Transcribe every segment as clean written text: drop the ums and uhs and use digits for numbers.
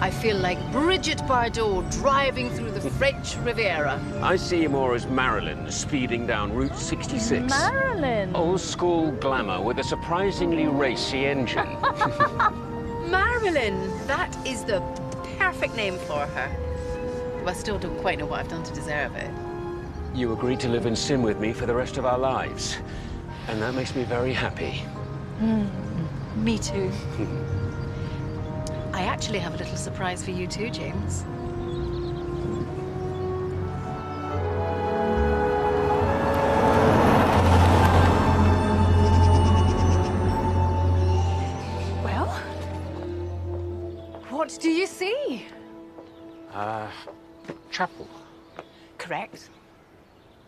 I feel like Bridget Bardot driving through the French Riviera. I see you more as Marilyn speeding down Route 66. Marilyn? Old school glamour with a surprisingly racy engine. Marilyn, that is the perfect name for her. Well, I still don't quite know what I've done to deserve it. You agreed to live in sin with me for the rest of our lives. And that makes me very happy. Me too. I actually have a little surprise for you too, James. Well, what do you see? Chapel. Correct.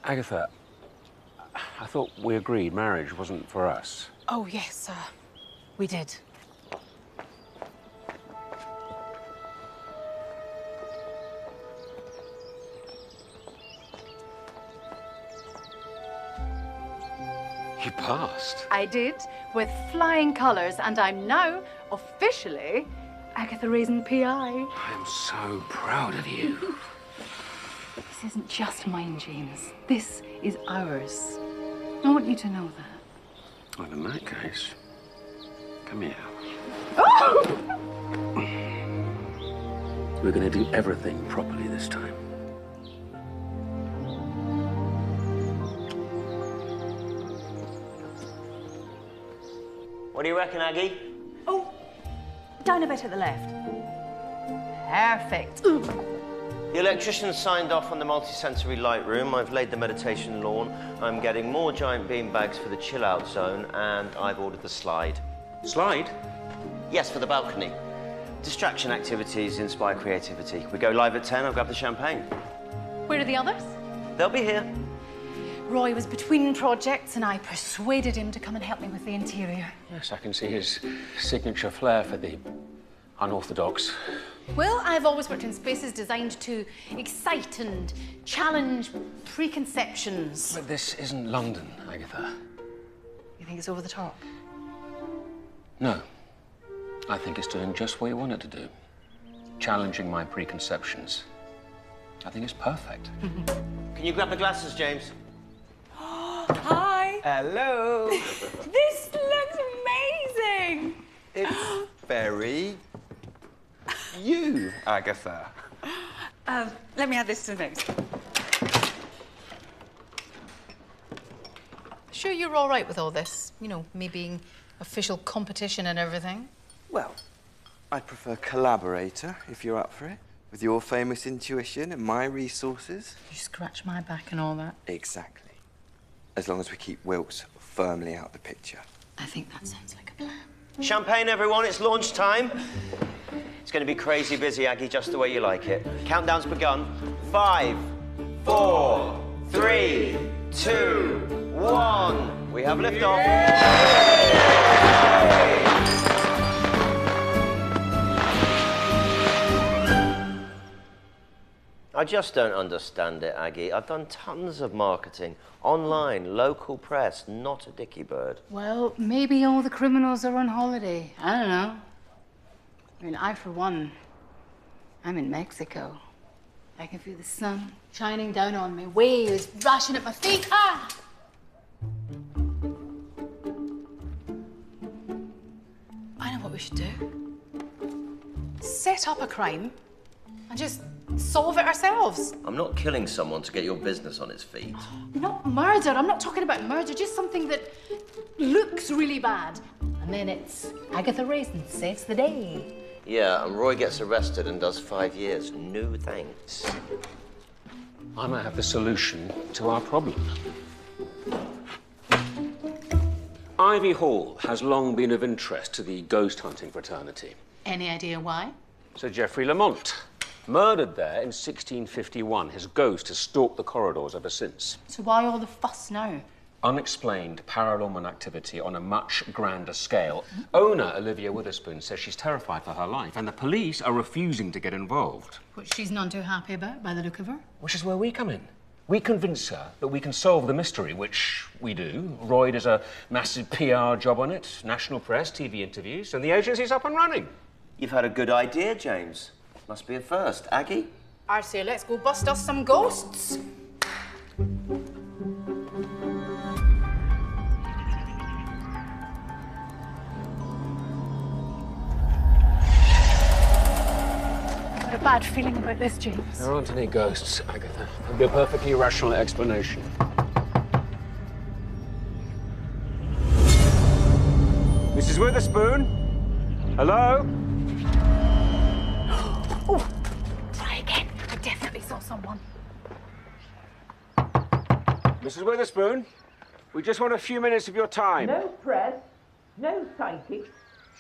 Agatha, I thought we agreed marriage wasn't for us. Oh, yes, we did. You passed. I did, with flying colours, and I'm now officially Agatha Raisin PI. I am so proud of you. This isn't just mine, James. This is ours. I want you to know that. Well, in that case, come here. Oh! We're going to do everything properly this time. What do you reckon, Aggie? Oh, down a bit at the left. Perfect. The electrician signed off on the multi-sensory light room. I've laid the meditation lawn. I'm getting more giant bean bags for the chill-out zone, and I've ordered the slide. Slide? Yes, for the balcony. Distraction activities inspire creativity. We go live at 10. I'll grab the champagne. Where are the others? They'll be here. Roy was between projects, and I persuaded him to come and help me with the interior. Yes, I can see his signature flair for the unorthodox. Well, I've always worked in spaces designed to excite and challenge preconceptions. But this isn't London, Agatha. You think it's over the top? No. I think it's doing just what you want it to do. Challenging my preconceptions. I think it's perfect. Can you grab the glasses, James? Hi. Hello. This looks amazing. It's very you, Agatha. Let me add this to the mix. Sure you're all right with all this? You know, me being official competition and everything? Well, I'd prefer collaborator, if you're up for it, with your famous intuition and my resources. You scratch my back and all that. Exactly. As long as we keep Wilkes firmly out of the picture. I think that sounds like a plan. Champagne, everyone. It's launch time. It's going to be crazy busy, Aggie, just the way you like it. Countdown's begun. 5, 4, 3, 2, 1. We have liftoff. I just don't understand it, Aggie. I've done tons of marketing. Online, local press, not a dicky bird. Well, maybe all the criminals are on holiday. I don't know. I mean, I, for one, I'm in Mexico. I can feel the sun shining down on me, waves rushing at my feet. Ah! I know what we should do. Set up a crime and just solve it ourselves. I'm not killing someone to get your business on its feet. Not murder. I'm not talking about murder, just something that looks really bad. And then it's Agatha Raisin saves the day. Yeah, and Roy gets arrested and does 5 years. No thanks. I might have the solution to our problem. Ivy Hall has long been of interest to the ghost hunting fraternity. Any idea why? Sir Geoffrey Lamont, murdered there in 1651. His ghost has stalked the corridors ever since. So why all the fuss now? Unexplained paranormal activity on a much grander scale. Owner Olivia Witherspoon says she's terrified for her life, and the police are refusing to get involved. Which she's none too happy about, by the look of her. Which is where we come in. We convince her that we can solve the mystery, which we do. Roy does a massive PR job on it, national press, TV interviews, and the agency's up and running. You've had a good idea, James. Must be a first. Aggie? I say let's go bust us some ghosts. I've got a bad feeling about this, James. There aren't any ghosts, Agatha. There'll be a perfectly rational explanation. Mrs. Witherspoon? Hello? Oh, try again. I definitely saw someone. Mrs. Witherspoon? We just want a few minutes of your time. No press, no psychics,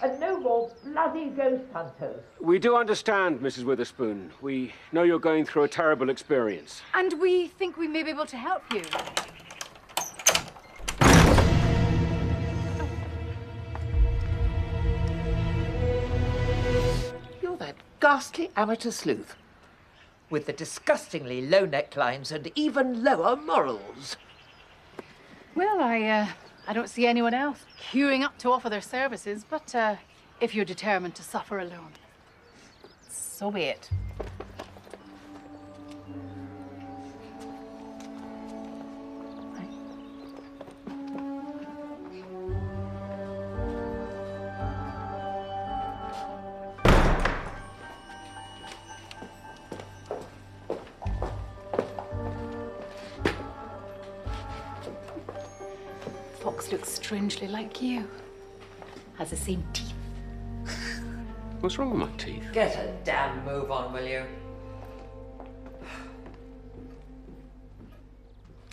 and no more bloody ghost hunters. We do understand, Mrs. Witherspoon. We know you're going through a terrible experience. And we think we may be able to help you. You're that ghastly amateur sleuth with the disgustingly low necklines and even lower morals. Well, I don't see anyone else queuing up to offer their services, but if you're determined to suffer alone, so be it. Fox looks strangely like you. Has the same teeth. What's wrong with my teeth? Get a damn move on, will you?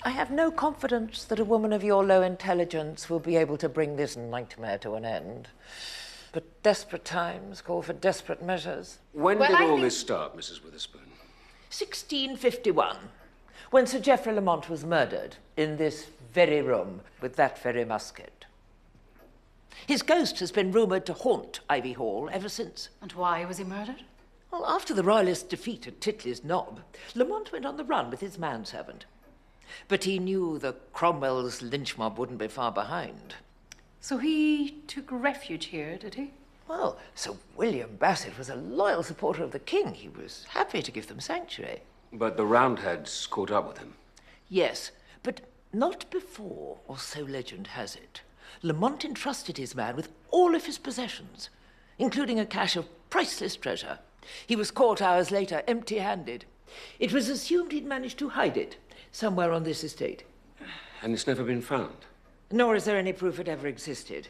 I have no confidence that a woman of your low intelligence will be able to bring this nightmare to an end. But desperate times call for desperate measures. When Well, did I all think- this start, Mrs. Witherspoon? 1651, when Sir Geoffrey Lamont was murdered in this very room with that very musket. His ghost has been rumoured to haunt Ivy Hall ever since. And why was he murdered? Well, after the Royalist defeat at Titley's Knob, Lamont went on the run with his manservant. But he knew the Cromwell's lynch mob wouldn't be far behind. So he took refuge here, did he? Well, Sir William Bassett was a loyal supporter of the king. He was happy to give them sanctuary. But the Roundheads caught up with him. Yes, but not before, or so legend has it. Lamont entrusted his man with all of his possessions, including a cache of priceless treasure. He was caught hours later, empty-handed. It was assumed he'd managed to hide it somewhere on this estate. And it's never been found. Nor is there any proof it ever existed.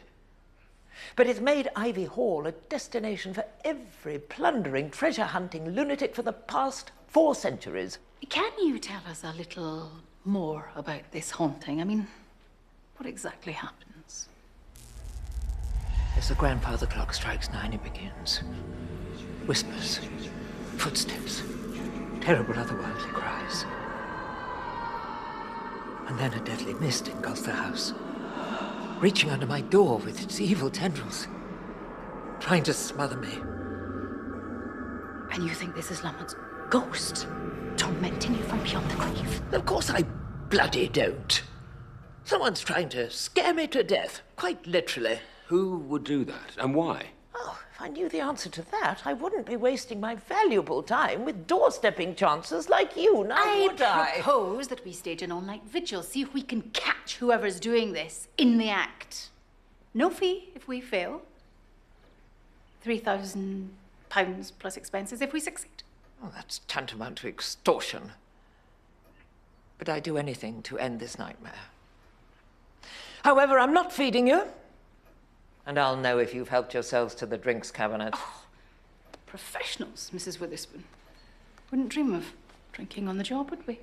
But it's made Ivy Hall a destination for every plundering, treasure-hunting lunatic for the past 4 centuries. Can you tell us a little more about this haunting? I mean, what exactly happens? As the grandfather clock strikes 9, it begins. Whispers, footsteps, terrible otherworldly cries. And then a deadly mist engulfs the house, reaching under my door with its evil tendrils, trying to smother me. And you think this is Lamont's ghost tormenting you from beyond the grave? Of course I bloody don't. Someone's trying to scare me to death, quite literally. Who would do that, and why? Oh, if I knew the answer to that, I wouldn't be wasting my valuable time with doorstepping chances like you, now would I propose that we stage an all-night vigil, see if we can catch whoever's doing this in the act. No fee if we fail. £3,000 plus expenses if we succeed. Oh, that's tantamount to extortion. But I'd do anything to end this nightmare. However, I'm not feeding you. And I'll know if you've helped yourselves to the drinks cabinet. Oh, professionals, Mrs. Witherspoon. Wouldn't dream of drinking on the job, would we?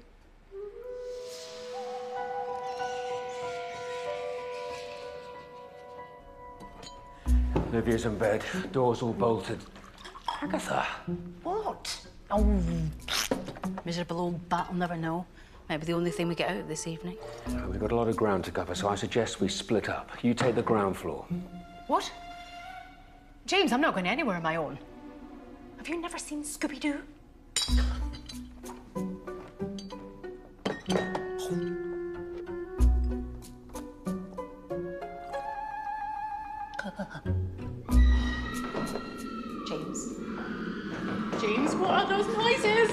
Olivia's in bed, doors all bolted. Agatha. What? Oh, miserable old bat will never know. Might be the only thing we get out of this evening. We've got a lot of ground to cover, so I suggest we split up. You take the ground floor. What? James, I'm not going anywhere on my own. Have you never seen Scooby-Doo? James? James, What are those noises?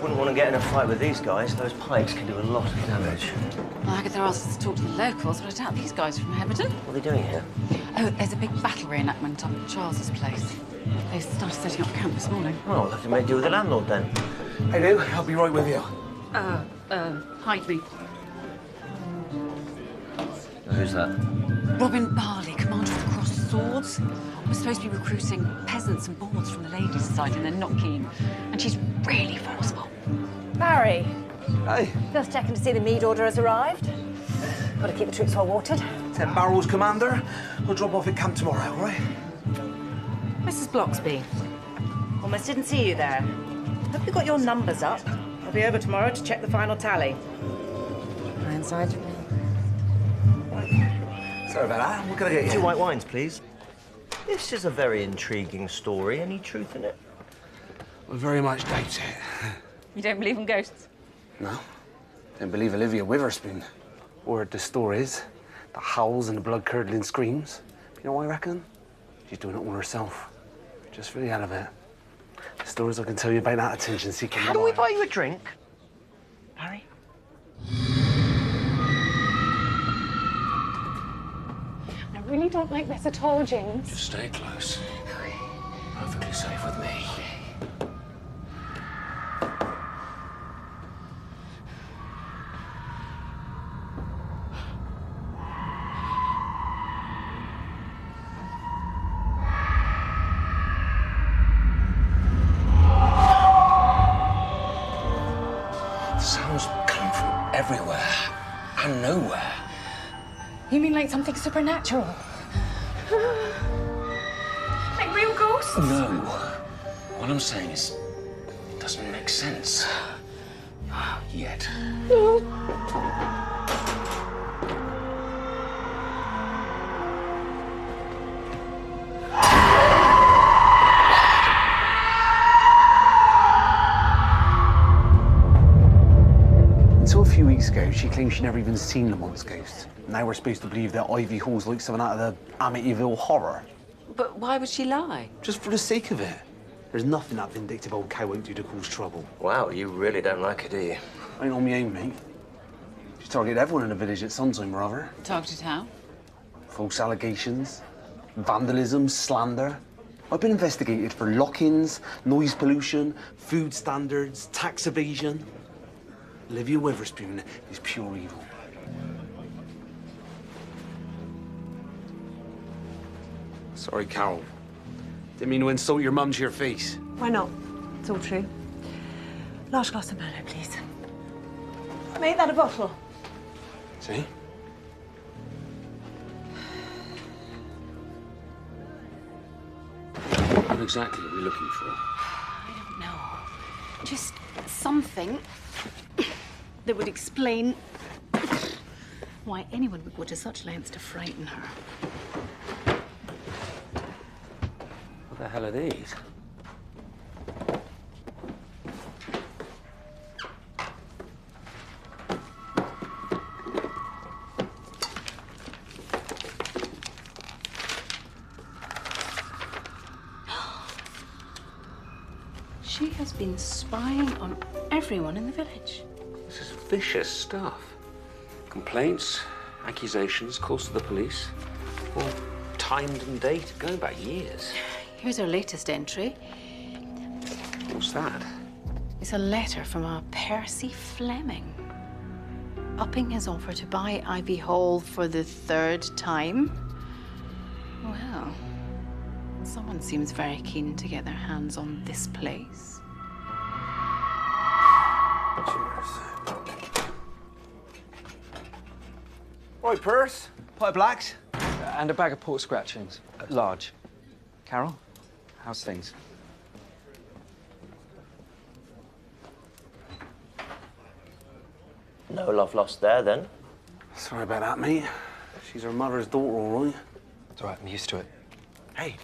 Wouldn't want to get in a fight with these guys. Those pipes can do a lot of damage. Well, Agatha asked us to talk to the locals, but I doubt these guys are from Heberton. What are they doing here? Oh, there's a big battle reenactment up at Charles's place. They started setting up camp this morning. Well, we'll have to make do with the landlord then. Hey, Lou, I'll be right with you. Hide me. Who's that? Robin Barley, commander of the Crossed Swords. We're supposed to be recruiting peasants and boards from the ladies' side, and they're not keen. And she's really forceful. Barry, Hey. just checking to see the mead order has arrived. Got to keep the troops well watered. 10 barrels, Commander. We'll drop off at camp tomorrow, all right? Mrs. Bloxby, almost didn't see you there. Hope you got your numbers up. I'll be over tomorrow to check the final tally. Inside. Sorry about that. What can I get you? 2 white wines, please. This is a very intriguing story. Any truth in it? I very much doubt it. You don't believe in ghosts? No. Don't believe Olivia Witherspoon. Or the stories, the howls and the blood-curdling screams. You know what I reckon? She's doing it all herself. Just for the hell of it. The stories I can tell you about that attention-seeking. Can we buy you a drink, Barry? I really don't like this at all, James. Just stay close. Perfectly safe with me. Sounds coming from everywhere and nowhere. You mean like something supernatural? Like real ghosts? No. What I'm saying is, it doesn't make sense. Yet. Until a few weeks ago, she claimed she'd never even seen Lamont's ghost. Now we're supposed to believe that Ivy Hall's like something out of the Amityville horror. But why would she lie? Just for the sake of it. There's nothing that vindictive old cow won't do to cause trouble. Wow, you really don't like her, do you? I ain't on me own, mate. She targeted everyone in the village at some time or other. Targeted how? False allegations, vandalism, slander. I've been investigated for lock-ins, noise pollution, food standards, tax evasion. Olivia Witherspoon is pure evil. Sorry, Carol. Didn't mean to insult your mum to your face. Why not? It's all true. Large glass of Merlot, please. Make that a bottle. See? What exactly are we looking for? I don't know. Just something that would explain why anyone would go to such lengths to frighten her. What the hell are these? She has been spying on everyone in the village. This is vicious stuff. Complaints, accusations, calls to the police. All timed and dated, going back years. Here's her latest entry. What's that? It's a letter from our Percy Fleming, upping his offer to buy Ivy Hall for the 3rd time. Well, someone seems very keen to get their hands on this place. Cheers. Right, Perce. Pint of blacks. And a bag of pork scratchings. Large. Carol, how's things? No love lost there, then. Sorry about that, mate. She's her mother's daughter, all right. It's all right, I'm used to it. Hey,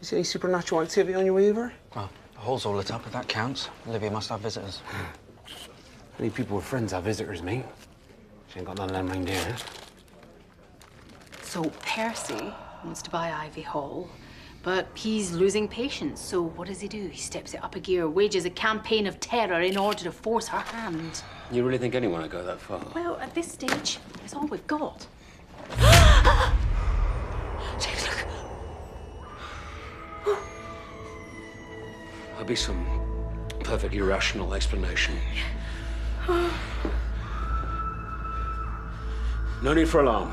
you see any supernatural activity on your way over? Well, the hall's all lit up, if that counts. Olivia must have visitors. Only people with friends have visitors, mate. She ain't got none of them reindeers. So Percy wants to buy Ivy Hall, but he's losing patience. So what does he do? He steps it up a gear, wages a campaign of terror in order to force her hand. You really think anyone would go that far? Well, at this stage, it's all we've got. James, look. There'll be some perfectly rational explanation. No need for alarm.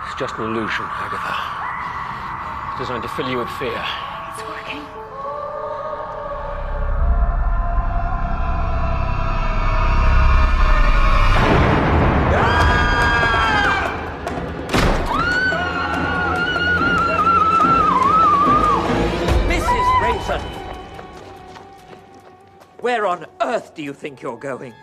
It's just an illusion, Agatha. It's designed to fill you with fear. It's working. Mrs. Raisin! Where on earth do you think you're going?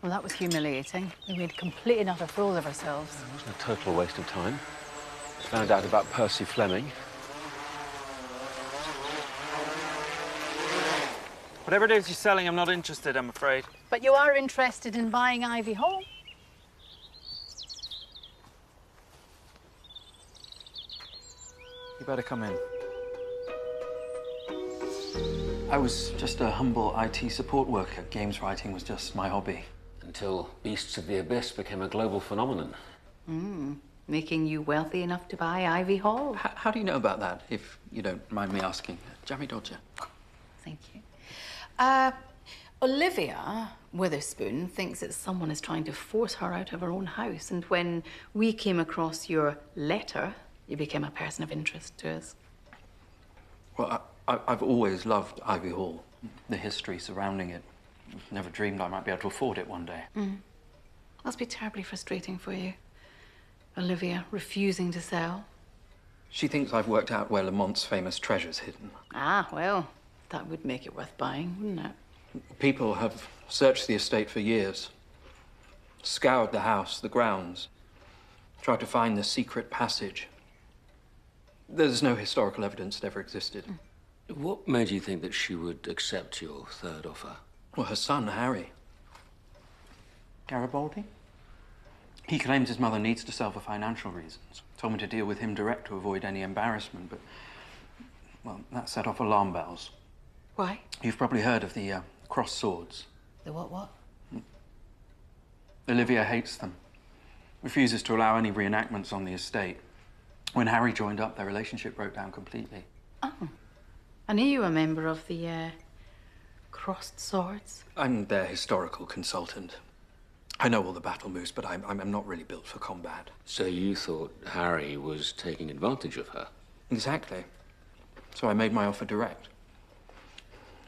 Well, that was humiliating. We made a complete and utter fool of ourselves. It wasn't a total waste of time. Found out about Percy Fleming. Whatever it is you're selling, I'm not interested, I'm afraid. But you are interested in buying Ivy Hall? You better come in. I was just a humble IT support worker. Games writing was just my hobby. Until Beasts of the Abyss became a global phenomenon. Making you wealthy enough to buy Ivy Hall. How do you know about that, if you don't mind me asking? Jammy Dodger. Thank you. Olivia Witherspoon thinks that someone is trying to force her out of her own house, and when we came across your letter, you became a person of interest to us. Well, I've always loved Ivy Hall, the history surrounding it. Never dreamed I might be able to afford it one day. Must be terribly frustrating for you. Olivia refusing to sell. She thinks I've worked out where Lamont's famous treasure's hidden. Ah, well, that would make it worth buying, wouldn't it? People have searched the estate for years, scoured the house, the grounds, tried to find the secret passage. There's no historical evidence it ever existed. What made you think that she would accept your third offer? Well, her son, Harry. Garibaldi? He claims his mother needs to sell for financial reasons. Told me to deal with him direct to avoid any embarrassment, but, well, that set off alarm bells. Why? You've probably heard of the crossed swords. The what? Olivia hates them. Refuses to allow any reenactments on the estate. When Harry joined up, their relationship broke down completely. Oh. I knew you were a member of the, crossed swords. I'm their historical consultant. I know all the battle moves, but I'm not really built for combat. So you thought Harry was taking advantage of her? Exactly. So I made my offer direct.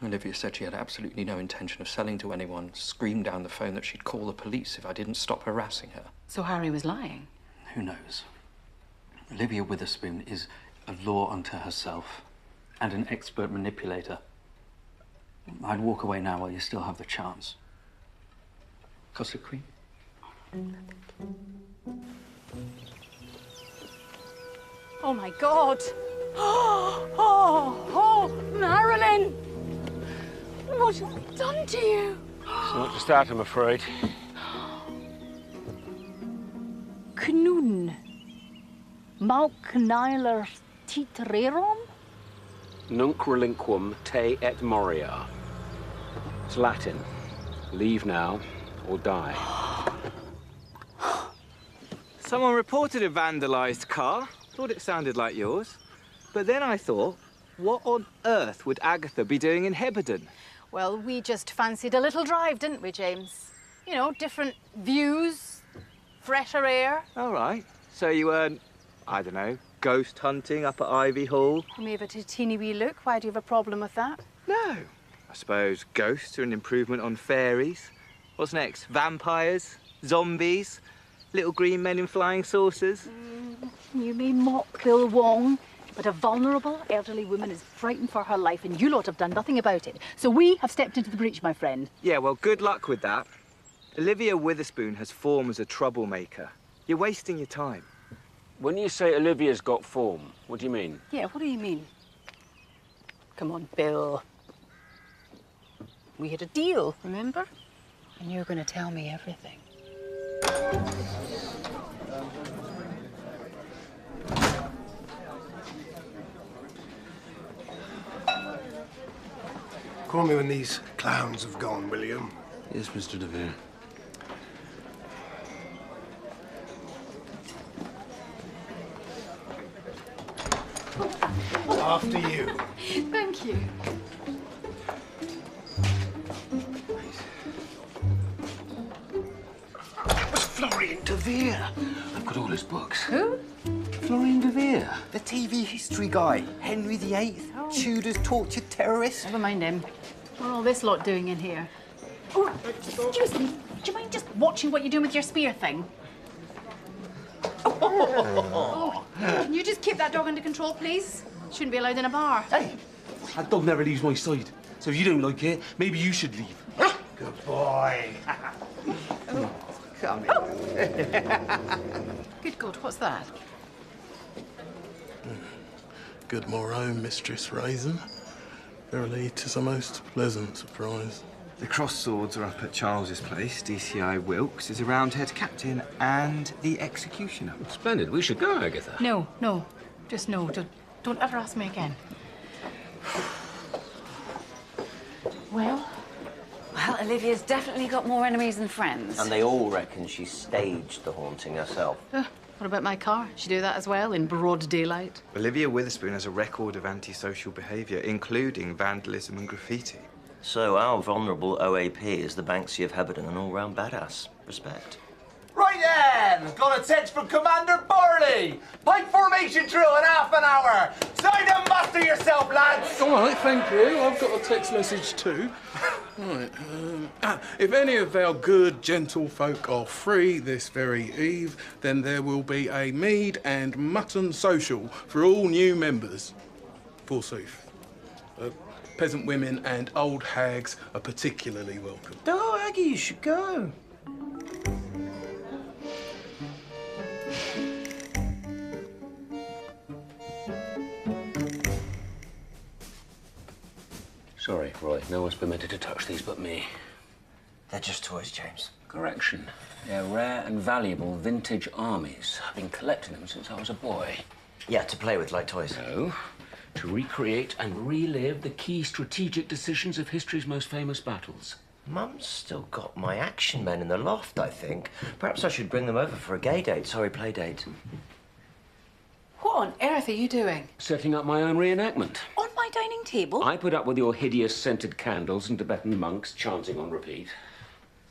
Olivia said she had absolutely no intention of selling to anyone, screamed down the phone that she'd call the police if I didn't stop harassing her. So Harry was lying? Who knows? Olivia Witherspoon is a law unto herself and an expert manipulator. I'd walk away now while you still have the chance. Custard cream? Oh my God! Oh, Marilyn! What have I done to you? It's not just that, I'm afraid. Knun. Malkniler titrerum? Nunc relinquum te et moria. It's Latin. Leave now or die. Someone reported a vandalized car. Thought it sounded like yours. But then I thought, what on earth would Agatha be doing in Heberden? Well, we just fancied a little drive, didn't we, James? You know, different views, fresher air. All right. So you weren't, I don't know, ghost hunting up at Ivy Hall? Maybe a teeny wee look. Why do you have a problem with that? No. I suppose ghosts are an improvement on fairies. What's next? Vampires? Zombies? Little green men in flying saucers? You may mock Bill Wong, but a vulnerable elderly woman is frightened for her life, and you lot have done nothing about it. So we have stepped into the breach, my friend. Yeah, well, good luck with that. Olivia Witherspoon has form as a troublemaker. You're wasting your time. When you say Olivia's got form, what do you mean? Yeah, what do you mean? Come on, Bill. We had a deal, remember? And you're going to tell me everything. Call me when these clowns have gone, will you? Yes, Mr. DeVere. After you. Thank you. That was Florian DeVere. I've got all his books. Who? Florian DeVere. The TV history guy. Henry VIII. Tudors tortured terrorists. Never mind him. What are all this lot doing in here? Oh, excuse me. Do you mind just watching what you're doing with your spear thing? Oh, can you just keep that dog under control, please? Shouldn't be allowed in a bar. Hey, that dog never leaves my side. So if you don't like it, maybe you should leave. Good boy. Come here. Good God, what's that? Good morrow, Mistress Raisin. Verily, 'tis a most pleasant surprise. The cross swords are up at Charles's place. DCI Wilkes is a roundhead captain and the executioner. Splendid. We should go, Agatha. No, no. Just no. Don't ever ask me again. Well, Olivia's definitely got more enemies than friends. And they all reckon she staged the haunting herself. What about my car? She do that as well, in broad daylight? Olivia Witherspoon has a record of antisocial behaviour, including vandalism and graffiti. So our vulnerable OAP is the Banksy of Heberden, an all-round badass. Respect. Right then! Got a text from Commander Barley! Pipe formation drill in half an hour! Sign to muster yourself, lads! All right, thank you. I've got a text message too. Right. If any of our good gentlefolk are free this very eve, then there will be a mead and mutton social for all new members. Forsooth. Peasant women and old hags are particularly welcome. Oh, Aggie, you should go. Sorry, Roy. No one's permitted to touch these but me. They're just toys, James. Correction. They're rare and valuable vintage armies. I've been collecting them since I was a boy. Yeah, to play with like toys. No. To recreate and relive the key strategic decisions of history's most famous battles. Mum's still got my action men in the loft, I think. Perhaps I should bring them over for a gay date. Sorry, play date. What on earth are you doing? Setting up my own reenactment. On my dining table? I put up with your hideous scented candles and Tibetan monks chanting on repeat.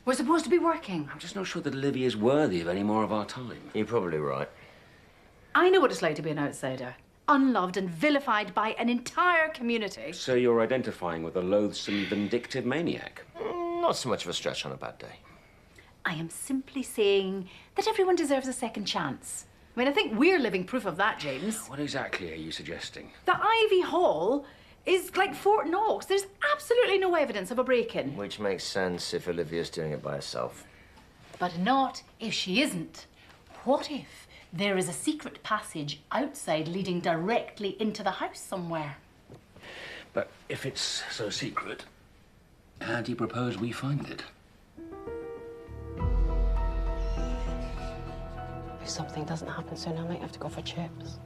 We're supposed to be working. I'm just not sure that Olivia's worthy of any more of our time. You're probably right. I know what it's like to be an outsider. Unloved and vilified by an entire community. So you're identifying with a loathsome, vindictive maniac? Not so much of a stretch on a bad day. I am simply saying that everyone deserves a second chance. I mean, I think we're living proof of that, James. What exactly are you suggesting? The Ivy Hall is like Fort Knox. There's absolutely no evidence of a break-in. Which makes sense if Olivia's doing it by herself. But not if she isn't. What if there is a secret passage outside leading directly into the house somewhere? But if it's so secret, how do you propose we find it? If something doesn't happen soon, I might have to go for chips.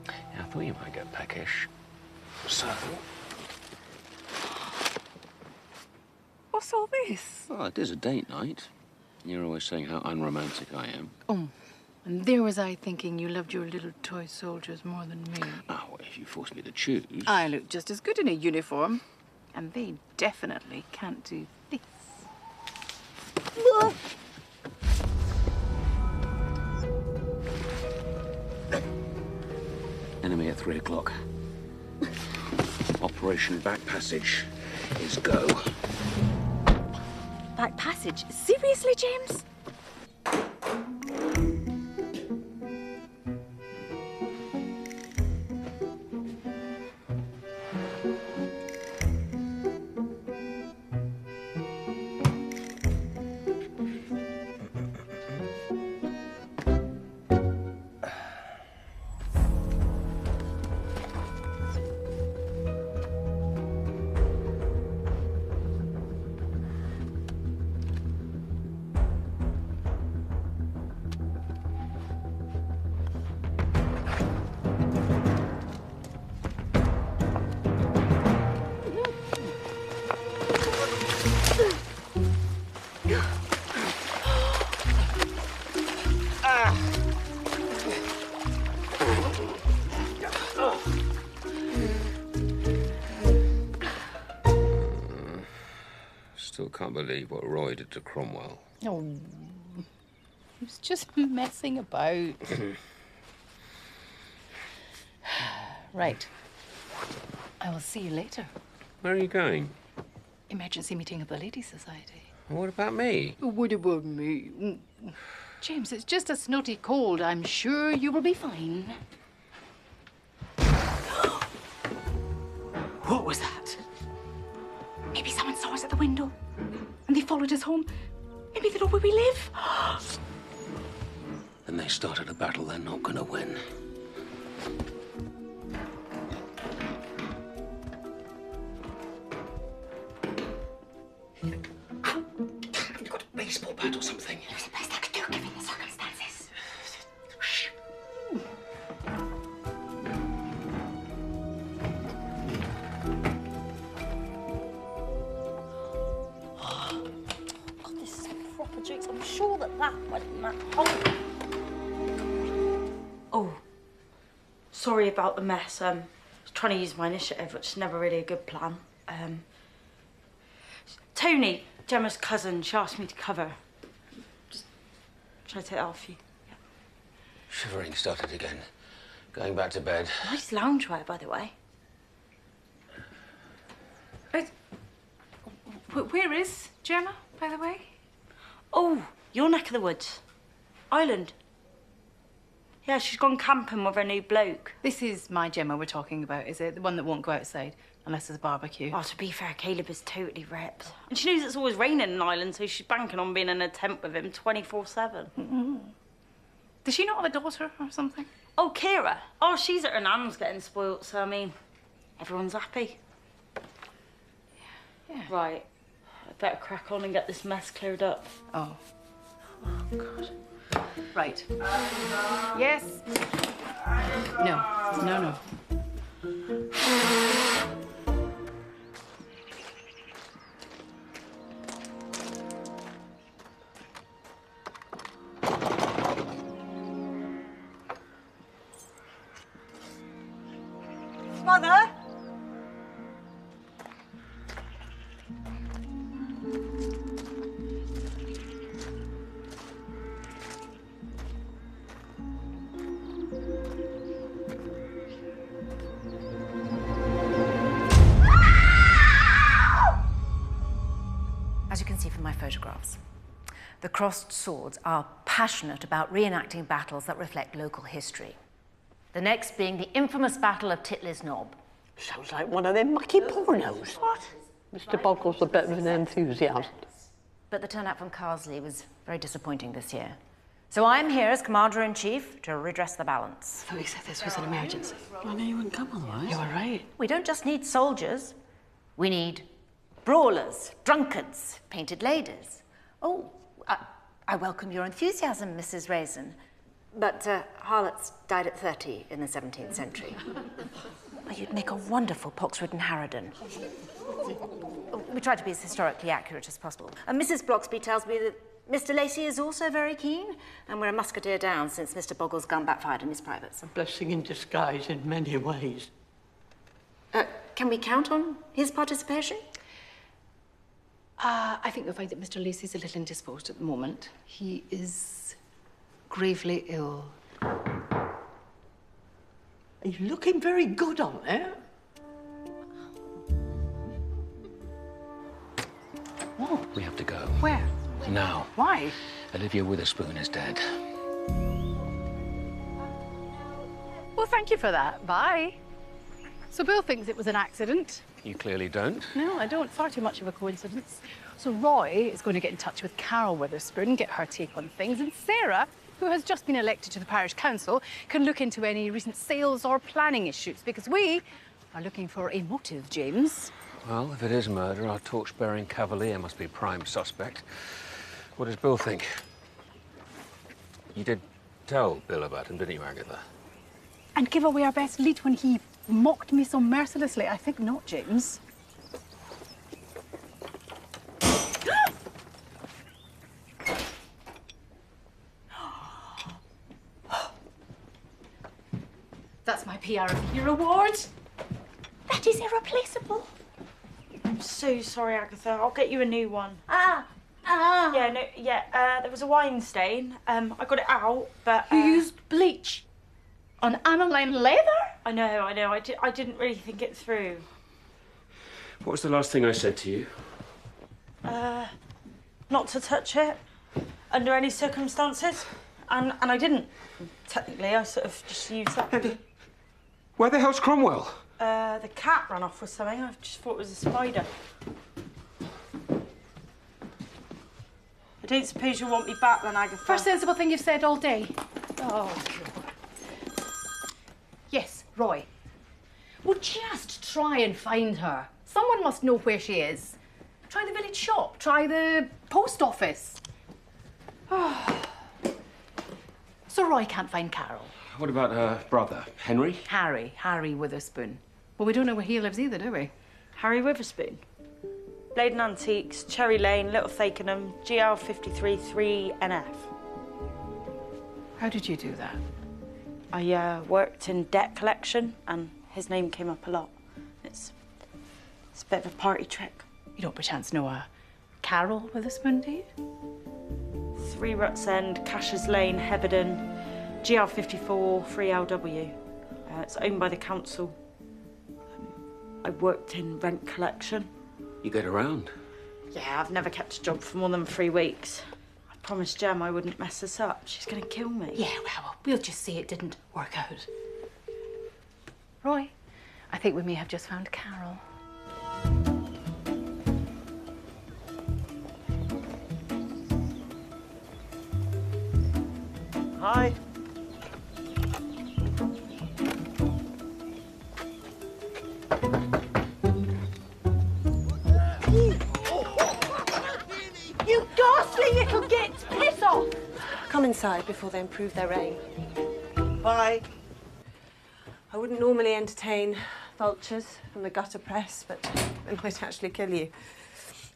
Yeah, I thought you might get peckish. So, What's all this? well, it is a date night. You're always saying how unromantic I am. Oh, and there was I thinking you loved your little toy soldiers more than me. Oh, well, if you force me to choose... I look just as good in a uniform. And they definitely can't do this. Enemy at 3 o'clock. Operation Back Passage is go. Back passage? Seriously, James? can't believe what Roy did to Cromwell. Oh, he was just messing about. Right. I will see you later. Where are you going? Emergency meeting of the Ladies' Society. And what about me? What about me? James, it's just a snotty cold. I'm sure you will be fine. What was that? Maybe someone saw us at the window and they followed us home. Maybe they know where we live. And they started a battle they're not going to win. You've got a baseball bat or something. It was the best I could do given the circumstances. This is proper jokes. I'm sure that went in that hole. Oh, sorry about the mess. I was trying to use my initiative, which is never really a good plan. Tony, Gemma's cousin, she asked me to cover. Should I take that off you? Yeah. Shivering started again. Going back to bed. Nice loungewear, by the way. Where is Gemma, by the way? Oh, your neck of the woods. Ireland. Yeah, she's gone camping with her new bloke. This is my Gemma we're talking about, is it? The one that won't go outside unless there's a barbecue. Oh, to be fair, Caleb is totally ripped. And she knows it's always raining in Ireland, so she's banking on being in a tent with him 24/7. Mm-hmm. Does she not have a daughter or something? Oh, Kira. Oh, she's at her nan's getting spoilt, so I mean, everyone's happy. Yeah. Right. I better crack on and get this mess cleared up. Oh. Oh, God. Right. Yes. No. Mother? As you can see from my photographs, the Crossed Swords are passionate about reenacting battles that reflect local history. The next being the infamous Battle of Titley's Knob. Sounds like one of them mucky pornos. What? Mr. Boggle's a bit of an enthusiast. But the turnout from Carsley was very disappointing this year. So I'm here as Commander-in-Chief to redress the balance. I thought you said this was an emergency. I know you wouldn't come otherwise. You were right. We don't just need soldiers. We need brawlers, drunkards, painted ladies. Oh, I welcome your enthusiasm, Mrs. Raisin. But harlots died at 30 in the 17th century. Well, you'd make a wonderful pox-ridden harridan. We try to be as historically accurate as possible. And Mrs. Bloxby tells me that Mr. Lacey is also very keen, and we're a musketeer down since Mr. Boggle's gun backfired in his privates. A blessing in disguise in many ways. Can we count on his participation? I think you'll find that Mr. Lacey's a little indisposed at the moment. He is gravely ill. Are you looking very good on there? What? We have to go. Where? Now. Why? Olivia Witherspoon is dead. Well, thank you for that. Bye. So Bill thinks it was an accident. You clearly don't. No, I don't. Far too much of a coincidence. So Roy is going to get in touch with Carol Witherspoon, get her take on things, and Sarah, who has just been elected to the parish council, can look into any recent sales or planning issues, because we are looking for a motive, James. Well, if it is murder, our torch-bearing cavalier must be prime suspect. What does Bill think? You did tell Bill about him, didn't you, Agatha? And give away our best lead when he mocked me so mercilessly? I think not, James. That's my PR of the Year award. That is irreplaceable. so sorry, Agatha. I'll get you a new one. Ah! There was a wine stain. I got it out, but... You used bleach on aniline leather? I know. I didn't really think it through. What was the last thing I said to you? Not to touch it under any circumstances. And I didn't. Technically, I sort of just used that. Where the hell's Cromwell? The cat ran off with something. I just thought it was a spider. I don't suppose you'll want me back then, Agatha. First sensible thing you've said all day. Oh, God. Yes, Roy. Well, just try and find her. Someone must know where she is. Try the village shop. Try the post office. Oh. So Roy can't find Carol. What about her brother, Henry? Harry Witherspoon. Well, we don't know where he lives either, do we? Harry Witherspoon? Bladen Antiques, Cherry Lane, Little Fakenham, GL 53-3NF. How did you do that? I worked in debt collection and his name came up a lot. It's a bit of a party trick. You don't perchance know a Carol Witherspoon, do you? 3 Ruts End, Cashers Lane, Heberden, GL 54-3LW. It's owned by the council. I worked in rent collection. You get around. Yeah, I've never kept a job for more than 3 weeks. I promised Jem I wouldn't mess this up. She's gonna kill me. Yeah, well, we'll just say it didn't work out. Roy, I think we may have just found Carol. Hi. You ghastly little git! Piss off! Come inside before they improve their aim. Bye. I wouldn't normally entertain vultures from the gutter press, but they might actually kill you.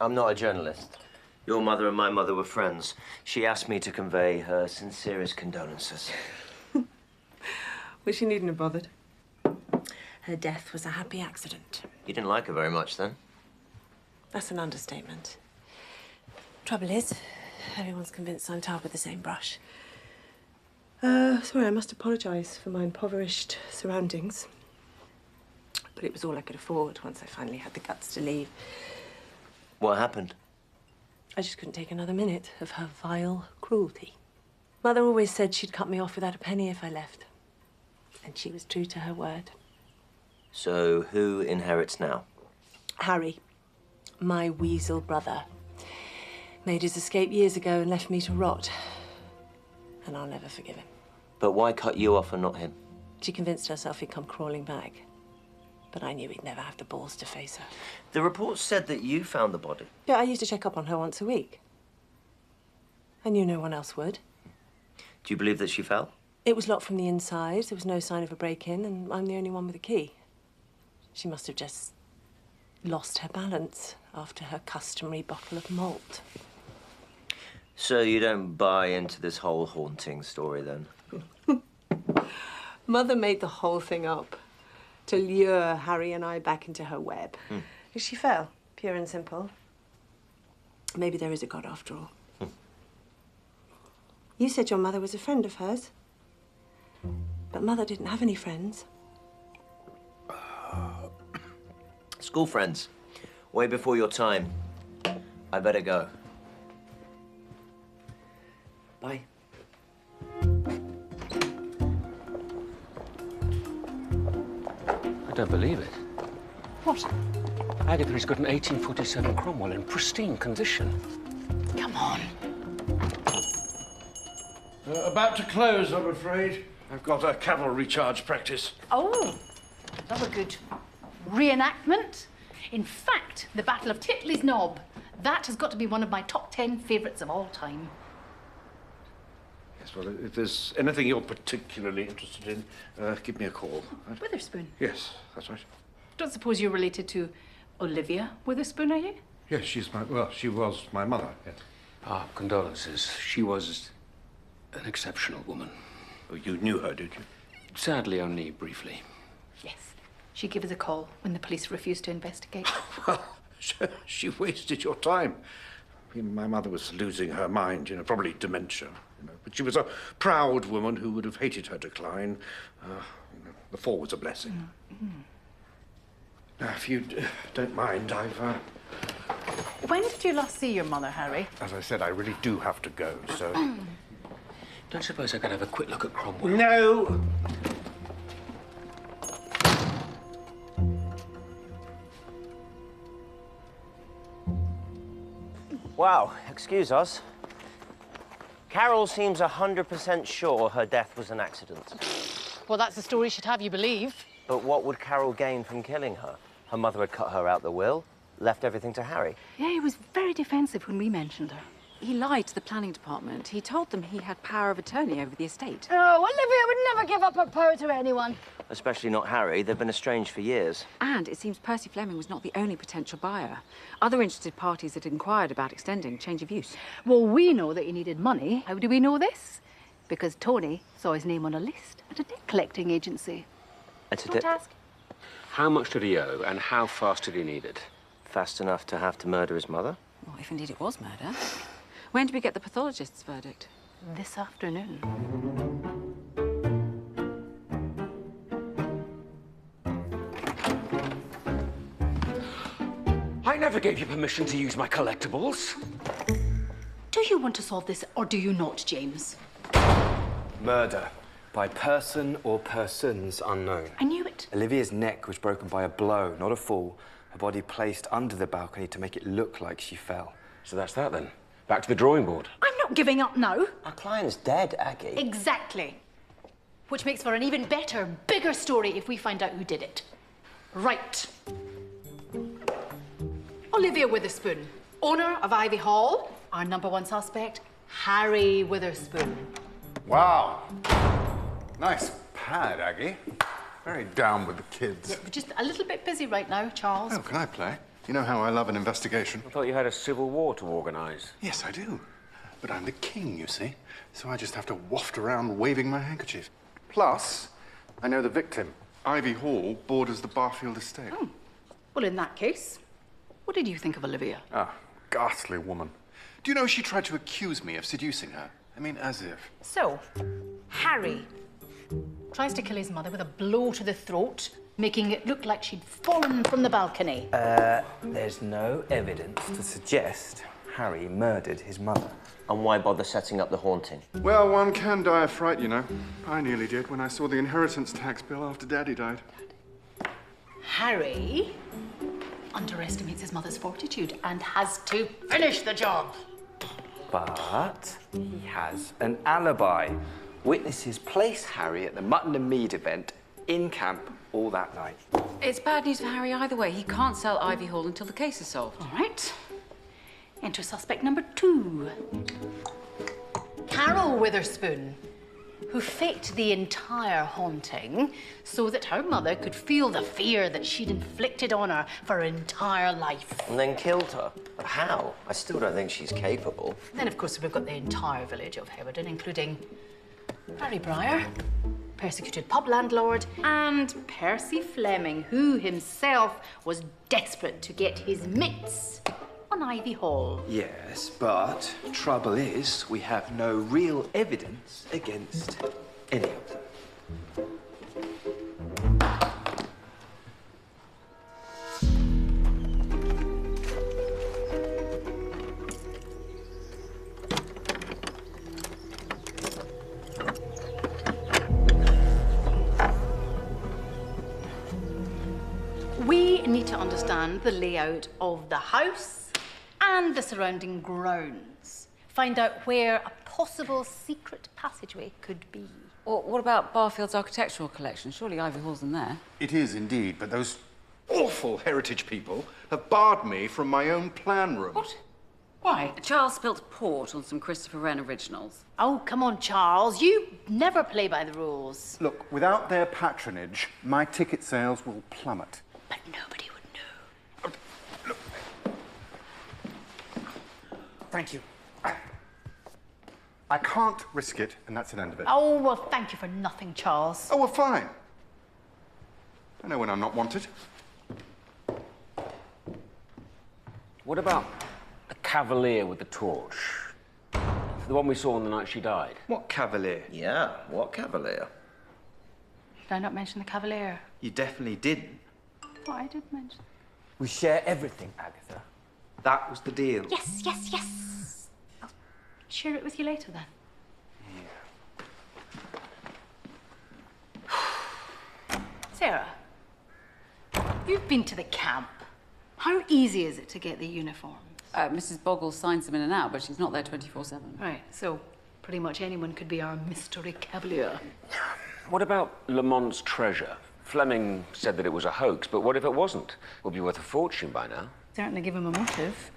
I'm not a journalist. Your mother and my mother were friends. She asked me to convey her sincerest condolences. Well, she needn't have bothered. Her death was a happy accident. You didn't like her very much then? That's an understatement. Trouble is, everyone's convinced I'm tarred with the same brush. Sorry, I must apologise for my impoverished surroundings. But it was all I could afford once I finally had the guts to leave. What happened? I just couldn't take another minute of her vile cruelty. Mother always said she'd cut me off without a penny if I left. And she was true to her word. So, who inherits now? Harry, my weasel brother. Made his escape years ago and left me to rot. And I'll never forgive him. But why cut you off and not him? She convinced herself he'd come crawling back. But I knew he'd never have the balls to face her. The reports said that you found the body. Yeah, I used to check up on her once a week. I knew no one else would. Do you believe that she fell? It was locked from the inside. There was no sign of a break-in, and I'm the only one with a key. She must have just lost her balance after her customary bottle of malt. So you don't buy into this whole haunting story, then? Mother made the whole thing up to lure Harry and I back into her web. She fell, pure and simple. Maybe there is a God after all. You said your mother was a friend of hers. But Mother didn't have any friends. School friends. Way before your time. I better go. Bye. I don't believe it. What? Agatha's got an 1847 Cromwell in pristine condition. Come on. About to close, I'm afraid. I've got a cavalry charge practice. Oh, another good reenactment. In fact, the Battle of Titley's Knob. That has got to be one of my top 10 favourites of all time. Yes, well, if there's anything you're particularly interested in, give me a call. Witherspoon? Yes, that's right. Don't suppose you're related to Olivia Witherspoon, are you? Yes, she was my mother, yes. Ah, condolences. She was an exceptional woman. Oh, you knew her, did you? Sadly, only briefly. Yes. She gave us a call when the police refused to investigate. Well, She wasted your time. I mean, my mother was losing her mind, you know, probably dementia, you know. But she was a proud woman who would have hated her decline. You know, the fall was a blessing. Now, if you don't mind, When did you last see your mother, Harry? as I said, I really do have to go, so... Don't suppose I could have a quick look at Cromwell? No! Wow, excuse us. Carol seems 100% sure her death was an accident. Well, that's the story she'd have you believe. But what would Carol gain from killing her? Her mother had cut her out the will, left everything to Harry. Yeah, he was very defensive when we mentioned her. He lied to the planning department. He told them he had power of attorney over the estate. Oh, Olivia would never give up her power to anyone. Especially not Harry. They've been estranged for years. And it seems Percy Fleming was not the only potential buyer. Other interested parties had inquired about extending change of use. Well, we know that he needed money. How do we know this? Because Tony saw his name on a list at a debt collecting agency. Don't ask. How much did he owe, and how fast did he need it? Fast enough to have to murder his mother? Well, if indeed it was murder. When did we get the pathologist's verdict? This afternoon. I never gave you permission to use my collectibles. Do you want to solve this, or do you not, James? Murder. By person or persons unknown. I knew it. Olivia's neck was broken by a blow, not a fall. Her body placed under the balcony to make it look like she fell. So that's that, then. Back to the drawing board. I'm not giving up now. Our client's dead, Aggie. Exactly. Which makes for an even better, bigger story if we find out who did it. Right. Olivia Witherspoon, owner of Ivy Hall. Our #1 suspect, Harry Witherspoon. Wow. Nice pad, Aggie. Very down with the kids. Yeah, we're just a little bit busy right now, Charles. Oh, can I play? You know how I love an investigation. I thought you had a civil war to organise. Yes, I do. But I'm the king, you see. So I just have to waft around waving my handkerchief. Plus, I know the victim. Ivy Hall borders the Barfield estate. Oh. Well, in that case, what did you think of Olivia? Ah, ghastly woman. Do you know she tried to accuse me of seducing her? I mean, as if. So, Harry tries to kill his mother with a blow to the throat, making it look like she'd fallen from the balcony. There's no evidence to suggest Harry murdered his mother. And why bother setting up the haunting? Well, one can die of fright, you know. I nearly did when I saw the inheritance tax bill after Daddy died. Harry underestimates his mother's fortitude and has to finish the job. But he has an alibi. Witnesses place Harry at the Mutton and Mead event in camp all that night. It's bad news for Harry either way. He can't sell Ivy Hall until the case is solved. All right. Enter suspect #2. Carol Witherspoon, who faked the entire haunting so that her mother could feel the fear that she'd inflicted on her for her entire life. And then killed her. But how? I still don't think she's capable. Then, of course, we've got the entire village of Heverden, including Harry Breyer, persecuted pub landlord, and Percy Fleming, who himself was desperate to get his mitts on Ivy Hall. Yes, but trouble is we have no real evidence against any of them. We need to understand the layout of the house and the surrounding grounds. Find out where a possible secret passageway could be. Or what about Barfield's architectural collection? Surely Ivy Hall's in there. It is indeed, but those awful heritage people have barred me from my own plan room. What? Why? Charles spilt port on some Christopher Wren originals. Oh, come on, Charles. You never play by the rules. Look, without their patronage, my ticket sales will plummet. But nobody would know. Thank you. I can't risk it, and that's the end of it. Oh, well, thank you for nothing, Charles. Oh, well, fine. I know when I'm not wanted. What about the cavalier with the torch? The one we saw on the night she died. What cavalier? Yeah, what cavalier? Did I not mention the Cavalier? You definitely didn't. Well, I did mention. We share everything, Agatha. That was the deal. Yes, yes, yes. I'll share it with you later then. Sarah, you've been to the camp. How easy is it to get the uniforms? Mrs. Boggle signs them in and out, but she's not there 24/7. Right, so pretty much anyone could be our mystery cavalier. What about Lamont's treasure? Fleming said that it was a hoax, but what if it wasn't? It would be worth a fortune by now. Certainly give him a motive.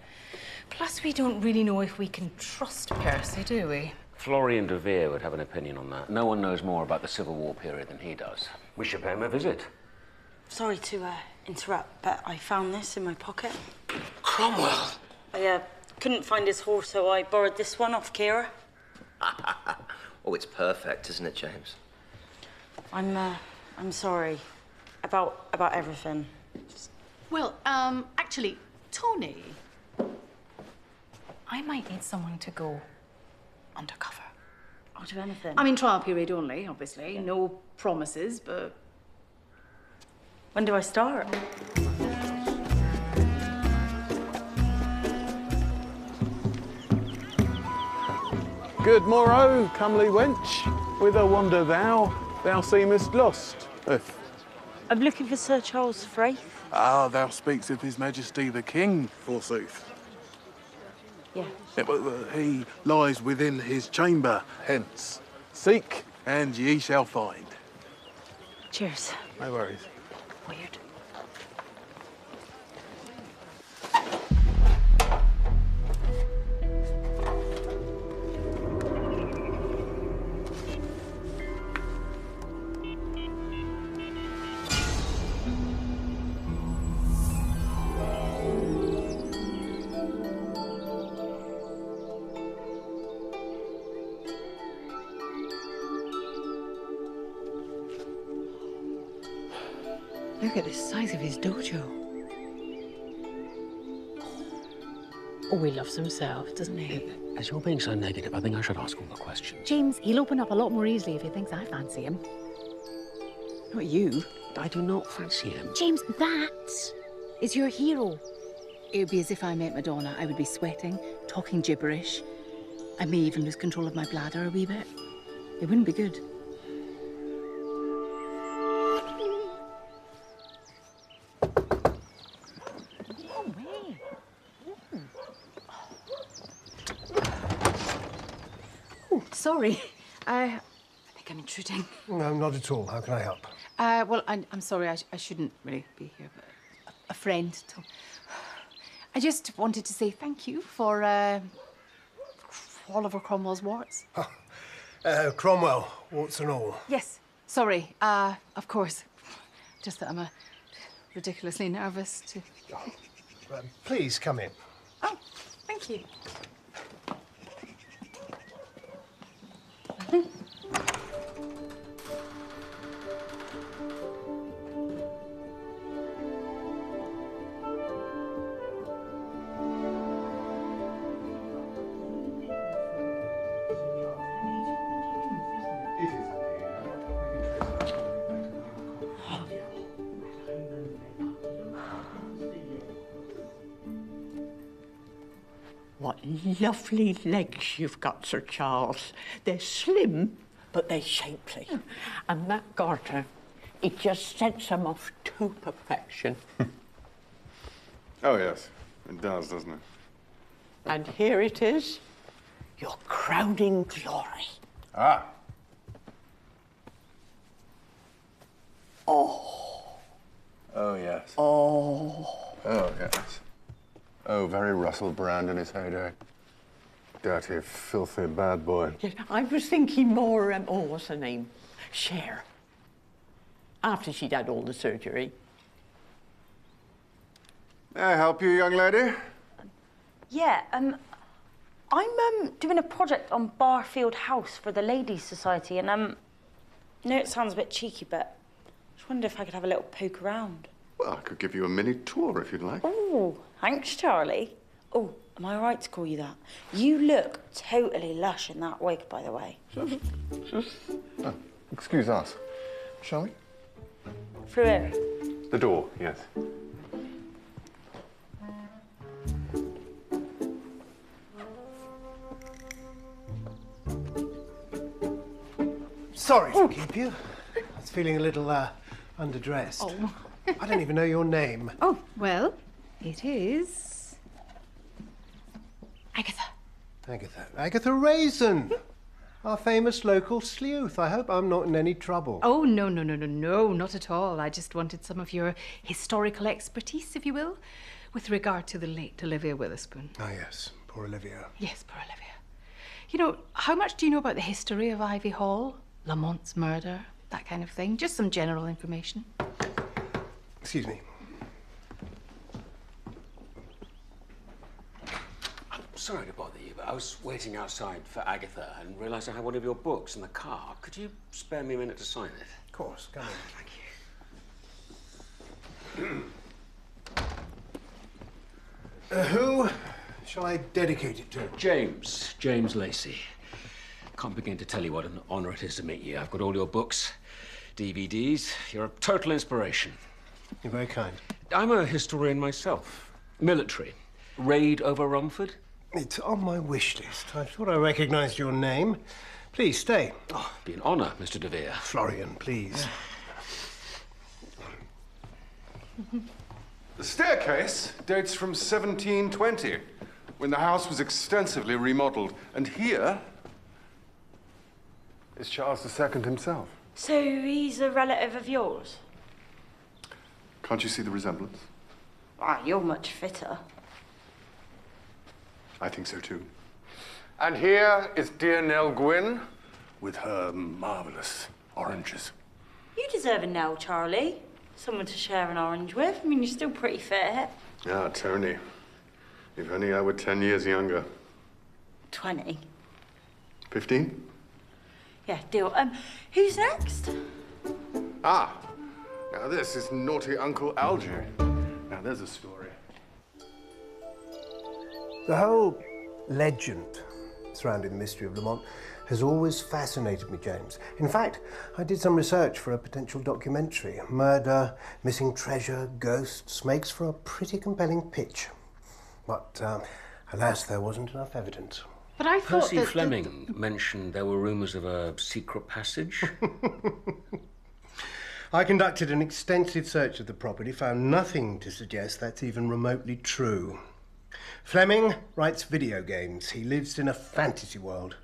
Plus, we don't really know if we can trust Percy, do we? Florian de Vere would have an opinion on that. No one knows more about the Civil War period than he does. We should pay him a visit. Sorry to interrupt, but I found this in my pocket. Cromwell! I couldn't find his horse, so I borrowed this one off Kira. Oh, it's perfect, isn't it, James? I'm sorry about everything. Well, actually, Tony, I might need someone to go undercover. I'll do anything. I mean, trial period only, obviously. Yeah. No promises, but... When do I start? Good morrow, comely wench. Whither wander thou? Thou seemest lost. I'm looking for Sir Charles Frayth. Ah, thou speaks of His Majesty the King, forsooth. Yeah. Yeah, but he lies within his chamber, hence. Seek, and ye shall find. Cheers. No worries. Weird. Look at the size of his dojo. Oh, he loves himself, doesn't he? As you're being so negative, I think I should ask all the questions. James, he'll open up a lot more easily if he thinks I fancy him. Not you. I do not fancy him. James, that is your hero. It would be as if I met Madonna. I would be sweating, talking gibberish. I may even lose control of my bladder a wee bit. It wouldn't be good. Sorry. I think I'm intruding. No, not at all. How can I help? Well, I'm sorry. I shouldn't really be here, but a friend told... I just wanted to say thank you for Oliver Cromwell's warts. Cromwell, warts and all. Yes. Sorry. Of course. Just that I'm ridiculously nervous to... Please come in. Oh, thank you. What lovely legs you've got, Sir Charles. They're slim, but they're shapely. And that garter, it just sets them off to perfection. Oh, yes. It does, doesn't it? And here it is, your crowning glory. Ah. Oh. Oh, yes. Oh. Oh, yes. Oh, very Russell Brand in his heyday. Dirty, filthy bad boy. Yes, I was thinking more, oh, what's her name? Cher. After she'd had all the surgery. May I help you, young lady? Yeah, I'm doing a project on Barfield House for the Ladies' Society, and I know it sounds a bit cheeky, but I just wondered if I could have a little poke around. Well, I could give you a mini tour if you'd like. Oh, thanks, Charlie. Oh, am I right to call you that? You look totally lush in that wig, by the way. Oh, excuse us. Shall we? Through here. The door, yes. Sorry to keep you. I was feeling a little underdressed. Oh. I don't even know your name. Oh, well, it is Agatha. Agatha. Agatha Raisin. Our famous local sleuth. I hope I'm not in any trouble. Oh, no, not at all. I just wanted some of your historical expertise, if you will, with regard to the late Olivia Witherspoon. Ah, yes. Poor Olivia. Yes, poor Olivia. You know, how much do you know about the history of Ivy Hall? Lamont's murder, that kind of thing? Just some general information. Excuse me. I'm sorry to bother you, but I was waiting outside for Agatha and realised I had one of your books in the car. Could you spare me a minute to sign it? Of course, come in. Thank you. Who shall I dedicate it to? James Lacey. Can't begin to tell you what an honour it is to meet you. I've got all your books, DVDs. You're a total inspiration. You're very kind. I'm a historian myself. Military. Raid over Romford? It's on my wish list. I thought I recognised your name. Please, stay. Oh, it'd be an honour, Mr. De Vere. Florian, please. The staircase dates from 1720, when the house was extensively remodelled. And here is Charles II himself. So he's a relative of yours? Can't you see the resemblance? Ah, you're much fitter. I think so too. And here is dear Nell Gwynn with her marvellous oranges. You deserve a Nell, Charlie. Someone to share an orange with. I mean, you're still pretty fit. Ah, Tony. If only I were 10 years younger. 20. 15? Yeah, deal. Who's next? Ah, now this is naughty Uncle Algy. Now there's a story. The whole legend surrounding the mystery of Lamont has always fascinated me, James. In fact, I did some research for a potential documentary. Murder, missing treasure, ghosts makes for a pretty compelling pitch. But, alas, there wasn't enough evidence. But I thought Percy that Fleming mentioned there were rumours of a secret passage. I conducted an extensive search of the property, found nothing to suggest that's even remotely true. Fleming writes video games. He lives in a fantasy world.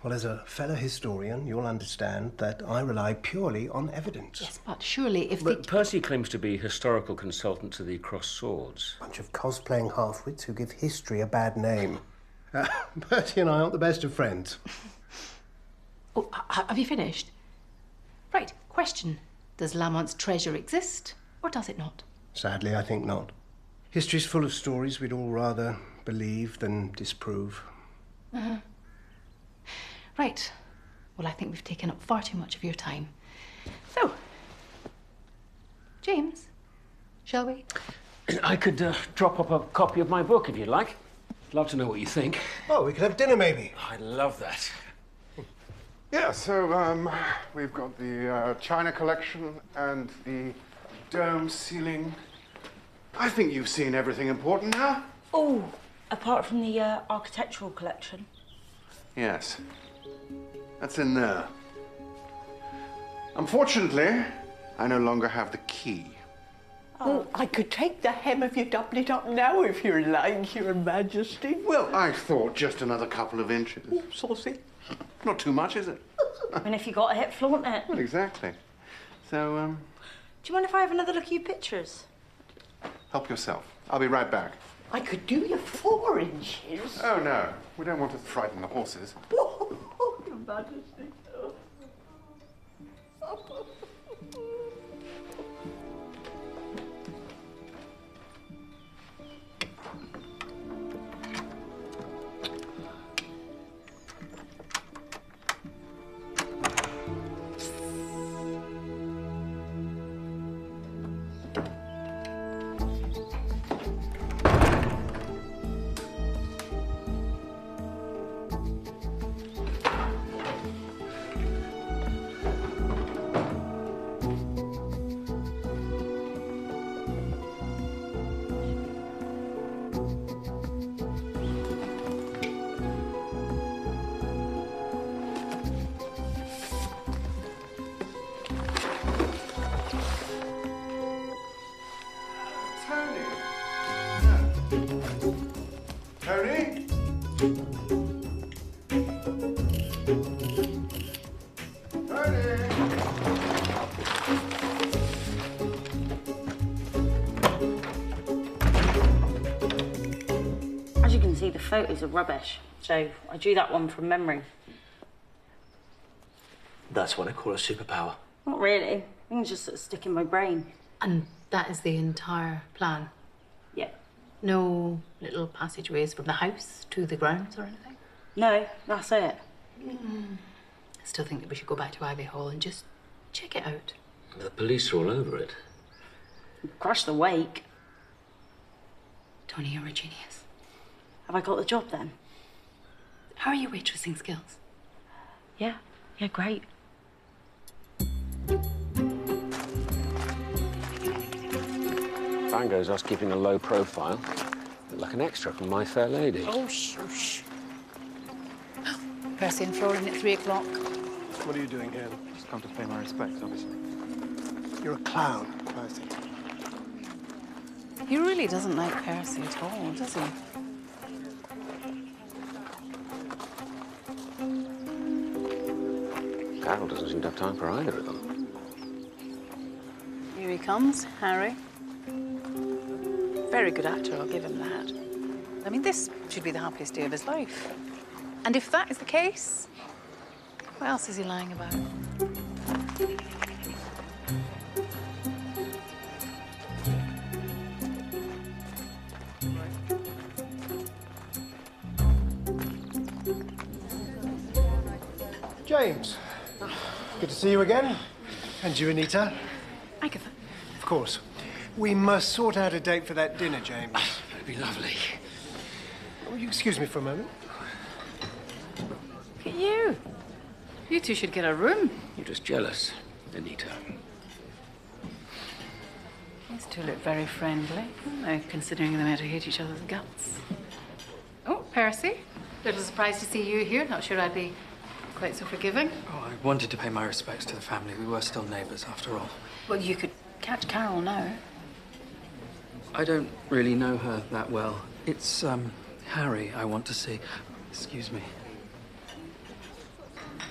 Well, as a fellow historian, you'll understand that I rely purely on evidence. Yes, but surely if But Percy claims to be historical consultant to the Crossed Swords. Bunch of cosplaying half-wits who give history a bad name. Bertie and I aren't the best of friends. Oh, have you finished? Right, question. Does Lamont's treasure exist, or does it not? Sadly, I think not. History's full of stories we'd all rather believe than disprove. Uh-huh. Right. Well, I think we've taken up far too much of your time. So, James, shall we? I could drop up a copy of my book if you'd like. Love to know what you think. Oh, we could have dinner maybe. I'd love that. Yeah, so we've got the China collection and the dome ceiling. I think you've seen everything important now. Oh, apart from the architectural collection. Yes, that's in there. Unfortunately, I no longer have the key. Oh, I could take the hem of your doublet up now if you like, Your Majesty. Well, I thought just another couple of inches. Oh, saucy. Not too much, is it? And if you got a hit, flaunt it. Well, exactly. So, Do you mind if I have another look at your pictures? help yourself. I'll be right back. I could do you 4 inches. Oh, no. We don't want to frighten the horses. Oh, Your Majesty. photos are rubbish, so I drew that one from memory. That's what I call a superpower. Not really. Things just sort of stick in my brain. And that is the entire plan? Yeah. No little passageways from the house to the grounds or anything? No, that's it. I still think that we should go back to Ivy Hall and just check it out. The police are all over it. Crash the wake. Tony, you're a genius. Have I got the job then? How are your waitressing skills? Yeah, great. Bango's us keeping a low profile. Look like an extra from My Fair Lady. Oh, shush. Percy and Florian at 3 o'clock. What are you doing here? Just come to pay my respects, obviously. You're a clown, Percy. He really doesn't like Percy at all, does he? Carol doesn't seem to have time for either of them. Here he comes, Harry. Very good actor, I'll give him that. I mean, this should be the happiest day of his life. And if that is the case, what else is he lying about? James, good to see you again. And you, Anita? Agatha. Of course. We must sort out a date for that dinner, James. That'd be lovely. Will you excuse me for a moment? Look at you. You two should get a room. You're just jealous, Anita. These two look very friendly, considering they might hate each other's guts. Oh, Percy. Little surprised to see you here. Not sure I'd be quite so forgiving. Oh, I wanted to pay my respects to the family. We were still neighbours, after all. Well, you could catch Carol now. I don't really know her that well. It's, Harry I want to see. Excuse me.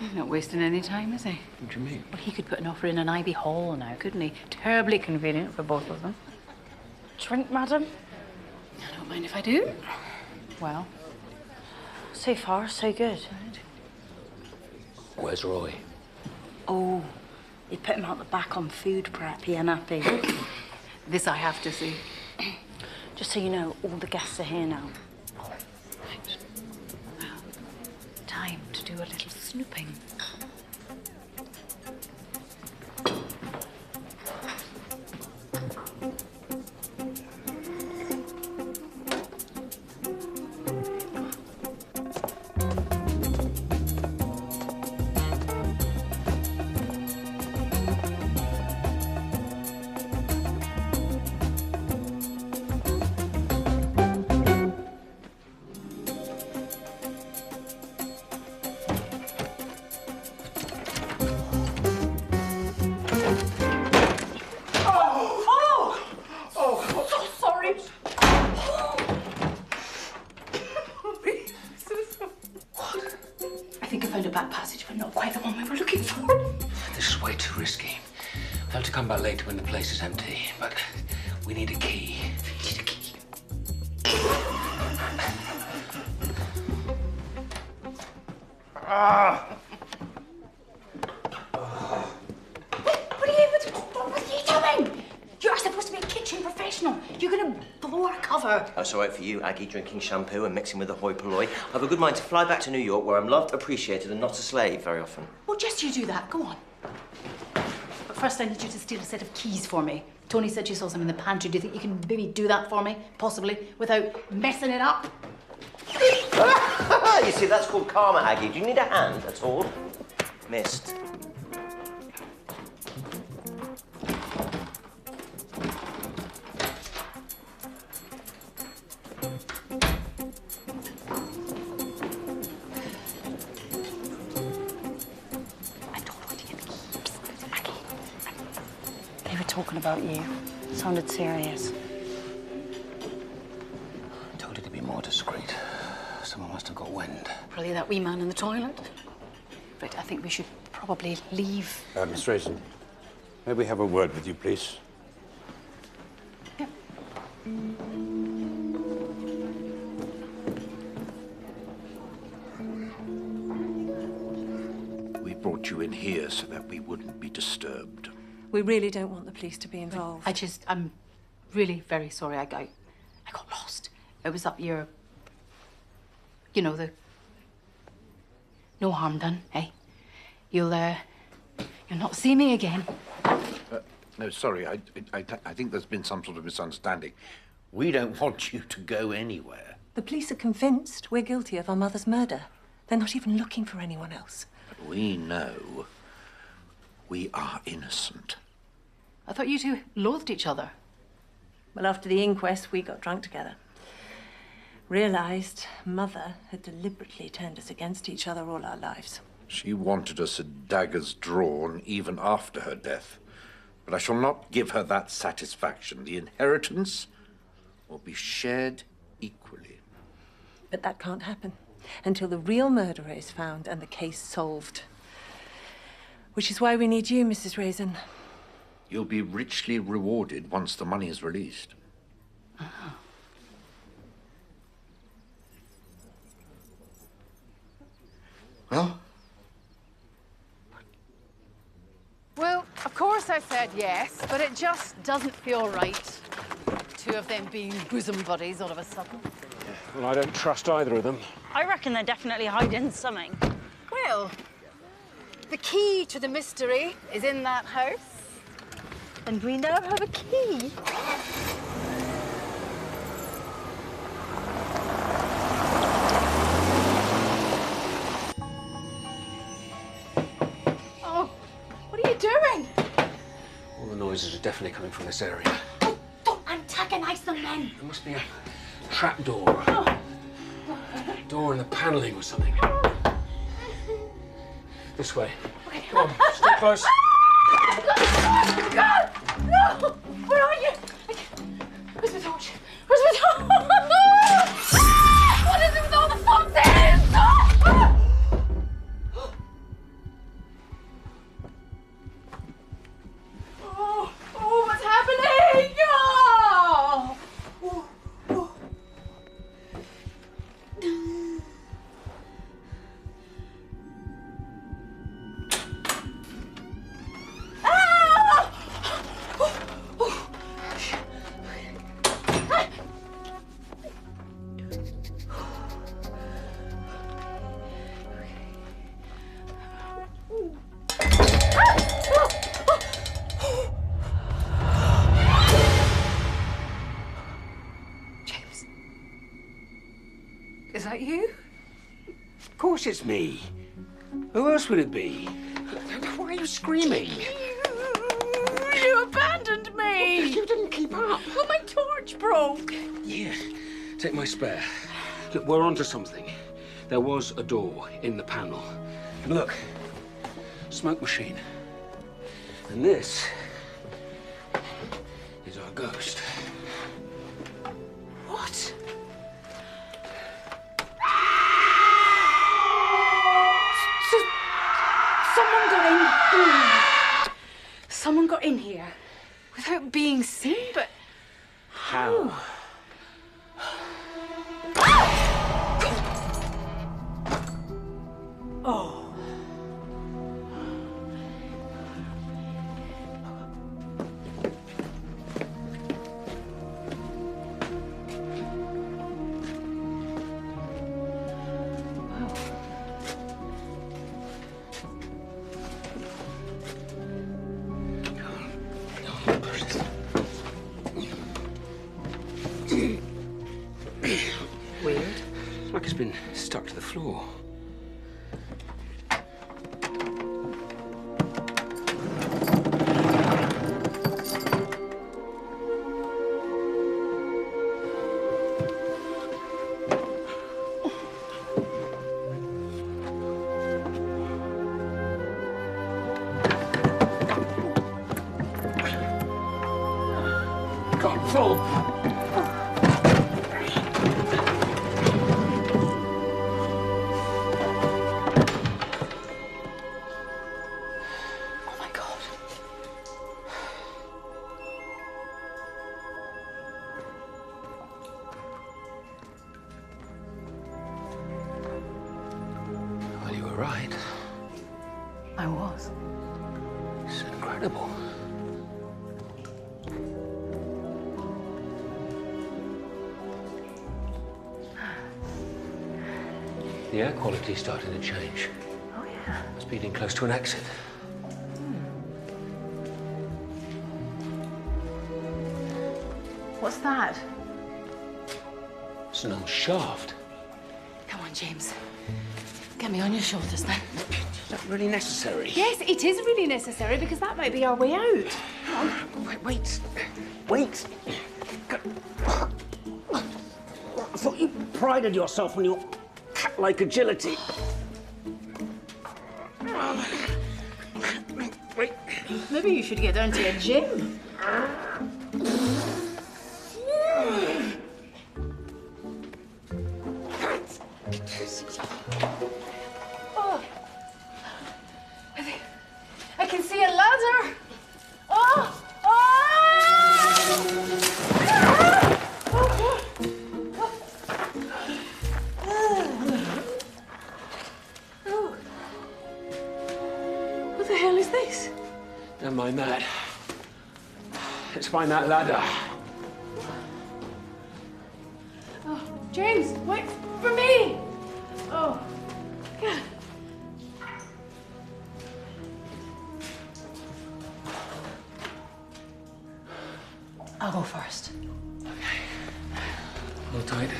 He's not wasting any time, is he? What do you mean? Well, he could put an offer in an Ivy Hall now, couldn't he? Terribly convenient for both of them. Drink, madam? I don't mind if I do. Well, so far, so good. Where's Roy? Oh, they put him out the back on food prep, he unhappy. This I have to see. Just so you know, all the guests are here now. Right. Well, time to do a little snooping. Come back later when the place is empty, but we need a key. What are you doing? You're supposed to be a kitchen professional. You're going to blow our cover. That's all right for you, Aggie, drinking shampoo and mixing with the hoi polloi. I have a good mind to fly back to New York, where I'm loved, appreciated, and not a slave very often. Well, just you do that. Go on. But first, I need you to steal a set of keys for me. Tony said you saw some in the pantry. Do you think you can maybe do that for me, possibly, without messing it up? You see, that's called karma, Aggie. Do you need a hand at all? Missed. Talking about you. Sounded serious. I told you to be more discreet. Someone must have got wind. Probably that wee man in the toilet. Right, I think we should probably leave. Miss Raisin, may we have a word with you, please? Yeah. here so that we wouldn't be disturbed. We really don't want the police to be involved. I'm really very sorry. I got lost. It was up your, the no harm done, eh? You'll not see me again. No, sorry, I think there's been some sort of misunderstanding. We don't want you to go anywhere. The police are convinced we're guilty of our mother's murder. They're not even looking for anyone else. But we know we are innocent. I thought you two loathed each other. Well, after the inquest, we got drunk together. Realised Mother had deliberately turned us against each other all our lives. She wanted us at daggers drawn even after her death. But I shall not give her that satisfaction. The inheritance will be shared equally. But that can't happen until the real murderer is found and the case solved. Which is why we need you, Mrs. Raisin. You'll be richly rewarded once the money is released. Oh. Well? Well, of course I said yes, but it just doesn't feel right. Two of them being bosom buddies all of a sudden. Well, I don't trust either of them. I reckon they're definitely hiding something. Well, the key to the mystery is in that house. And we now have a key. Oh, what are you doing? All the noises are definitely coming from this area. Don't antagonize them then. There must be a trap door. Door in the paneling or something. This way. Okay. Come on, stay close. God! No! Where are you? Where's my torch? Where's my torch? What is it with all the foxes? Oh, what's happening? Oh! James. Is that you? Of course it's me. Who else would it be? Why are you screaming? You abandoned me! You didn't keep up. Well, my torch broke. Yeah, take my spare. Look, we're onto something. There was a door in the panel. And look, smoke machine. And this is our ghost. What? Someone got in here without being seen, but How? oh. Weird. Like it's been stuck to the floor. God, full. Well, you were right. I was. incredible. The air quality's starting to change. Oh, yeah. Must be getting close to an exit. What's that? It's an old shaft. Come on, James. Get me on your shoulders then. Is that really necessary? Yes, it is really necessary because that might be our way out. Come on. Wait. I thought you prided yourself on your cat-like agility. Wait. Maybe you should get down to a gym. Oh. I can see a ladder. Oh! What the hell is this? Never mind that. Let's find that ladder. Oh, James, wait for me. Oh, God. I'll go first. Hold tight.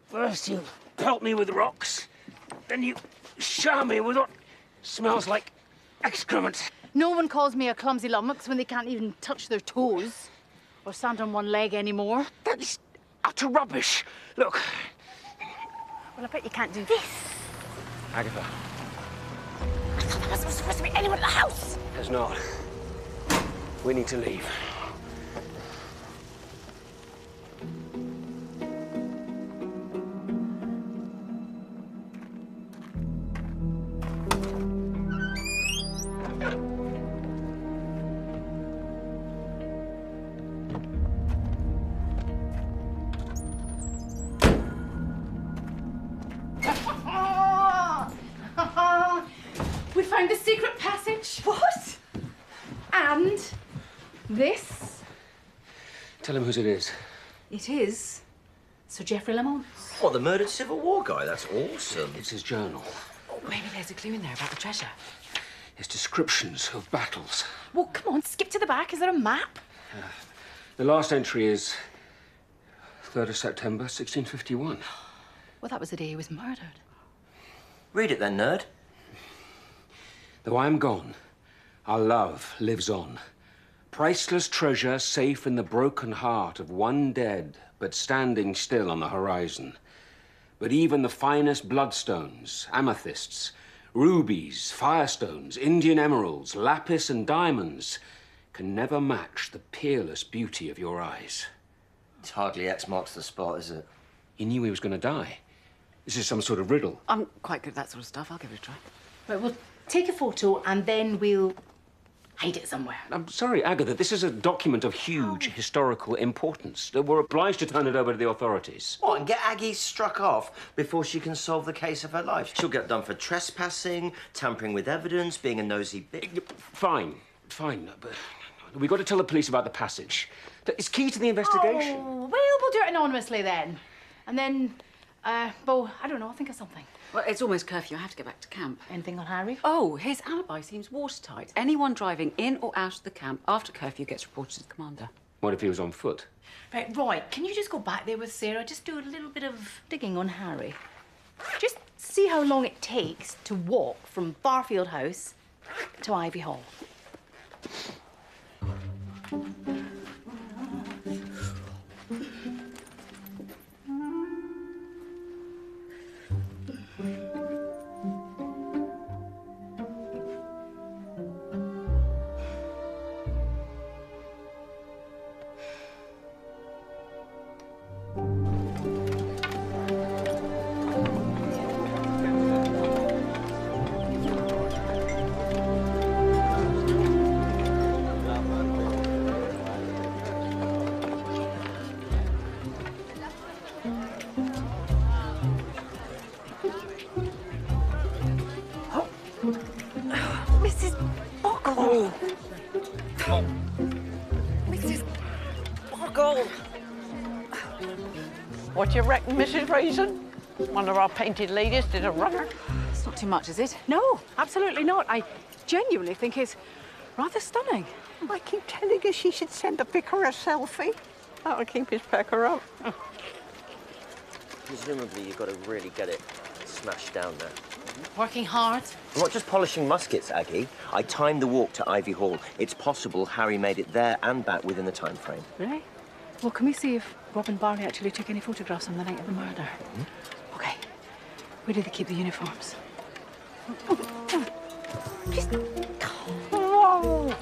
First you pelt me with rocks, then you shower me with what smells like excrement. No one calls me a clumsy lummox when they can't even touch their toes or stand on one leg anymore. That is utter rubbish. Look. Well, I bet you can't do this. Agatha. I thought there wasn't supposed to be anyone in the house. There's not. We need to leave. We found the secret passage. What? And this. Tell him whose it is. It is Sir Geoffrey Lamont. What, the murdered Civil War guy? That's awesome. It's his journal. Oh, maybe there's a clue in there about the treasure. His descriptions of battles. Well, come on, skip to the back. Is there a map? The last entry is 3rd of September, 1651. Well, that was the day he was murdered. Read it then, nerd. Though I am gone, our love lives on. Priceless treasure safe in the broken heart of one dead, but standing still on the horizon. But even the finest bloodstones, amethysts, rubies, firestones, Indian emeralds, lapis and diamonds can never match the peerless beauty of your eyes. It's hardly X marks the spot, is it? He knew he was going to die. This is some sort of riddle. I'm quite good at that sort of stuff. I'll give it a try. Right, we'll take a photo and then we'll hide it somewhere. I'm sorry, Agatha, this is a document of huge historical importance. We're obliged to turn it over to the authorities. What, and get Aggie struck off before she can solve the case of her life? She'll get done for trespassing, tampering with evidence, being a nosy bitch. Fine, but we've got to tell the police about the passage. It's key to the investigation. Oh, well, we'll do it anonymously then. And then, well, I don't know, I'll think of something. Well, it's almost curfew. I have to get back to camp. Anything on Harry? Oh, his alibi seems watertight. Anyone driving in or out of the camp after curfew gets reported to the commander. What if he was on foot? Right, Roy, can you just go back there with Sarah? Just do a little bit of digging on Harry. Just see how long it takes to walk from Barfield House to Ivy Hall. Mrs. Boggle! Mrs. Boggle! What do you reckon, Mrs. Raisin? One of our painted ladies did a runner? It's not too much, is it? No, absolutely not. I genuinely think it's rather stunning. I keep telling her she should send the vicar a selfie. That'll keep his pecker up. Presumably you've got to really get it smashed down there. Working hard. I'm not just polishing muskets, Aggie. I timed the walk to Ivy Hall. It's possible Harry made it there and back within the time frame. Really? Well, can we see if Robin Barley actually took any photographs on the night of the murder? OK. Where do they keep the uniforms? Just come on!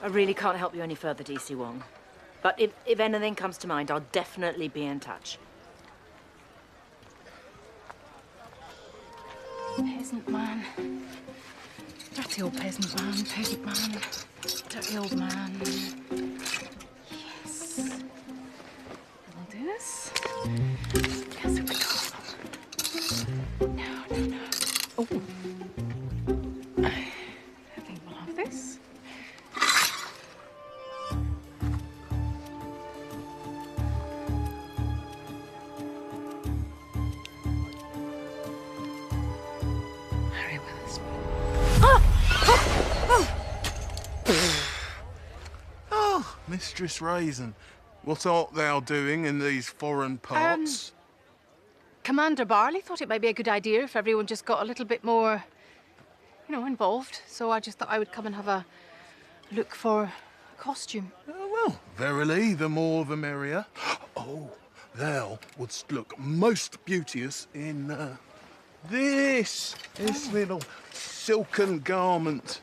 I really can't help you any further, DC Wong. But if anything comes to mind, I'll definitely be in touch. Peasant man. Dirty old peasant man. Dirty old man. Yes. We'll do this. Yes, here we go. No. Oh. I think we'll have this. Oh, Mistress Raisin, what art thou doing in these foreign parts? Commander Barley thought it might be a good idea if everyone just got a little bit more, involved. So I just thought I would come and have a look for a costume. Well, verily, the more the merrier. Oh, thou wouldst look most beauteous in this little silken garment.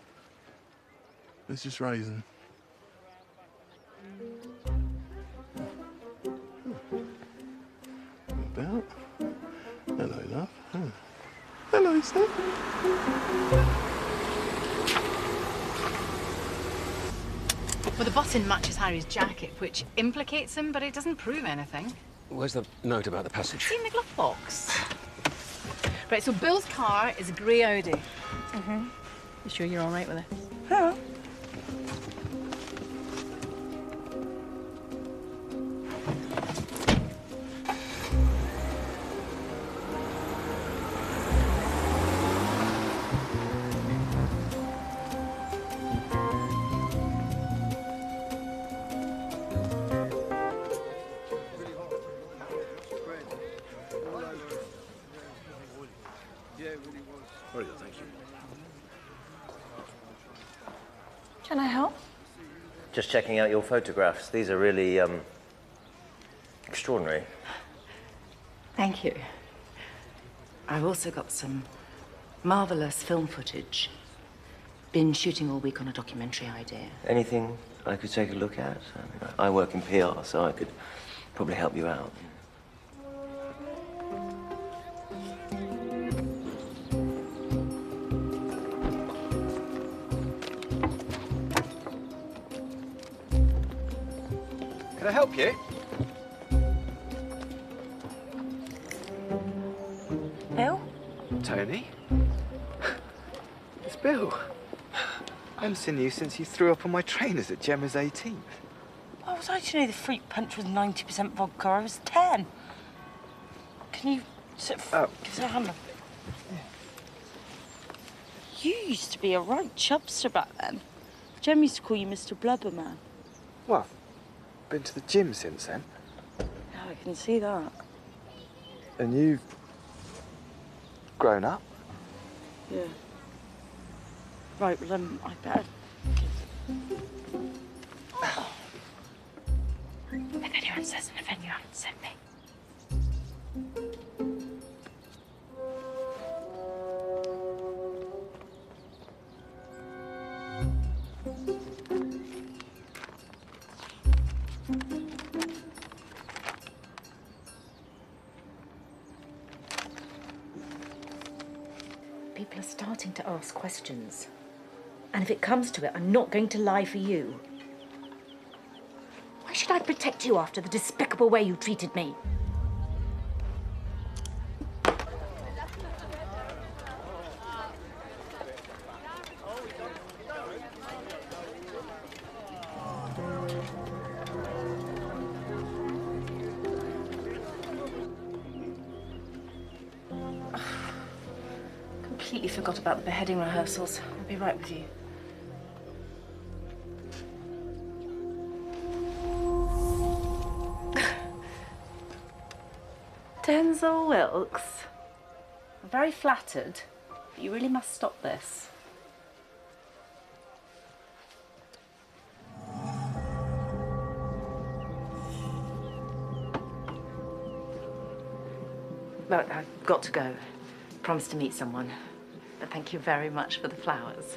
Mistress Raisin. About. Hello, love. Hello, Steph. Well, the button matches Harry's jacket, which implicates him, but it doesn't prove anything. Where's the note about the passage? See in the glove box. Right, so Bill's car is a grey Audi. You sure you're all right with it? Yeah. Very good, thank you. Can I help? Just checking out your photographs. These are really, extraordinary. Thank you. I've also got some marvelous film footage. Been shooting all week on a documentary idea. Anything I could take a look at? I work in PR, so I could probably help you out. Can I help you? Bill? Tony? It's Bill. I haven't seen you since you threw up on my trainers at Gemma's 18th. Why was I to know the fruit punch was 90% vodka? I was 10. Can you sort of give us a hand? You used to be a right chubster back then. Jem used to call you Mr. Blubberman. Well, been to the gym since then. Yeah, I can see that. And you've grown up. Yeah. Right, well, I better... If anyone says anything, you haven't sent me. People are starting to ask questions. And if it comes to it, I'm not going to lie for you. Why should I protect you after the despicable way you treated me? completely forgot about the beheading rehearsals. I'll be right with you. Denzel Wilkes. I'm very flattered, but you really must stop this. Look, I've got to go. Promised to meet someone. But thank you very much for the flowers.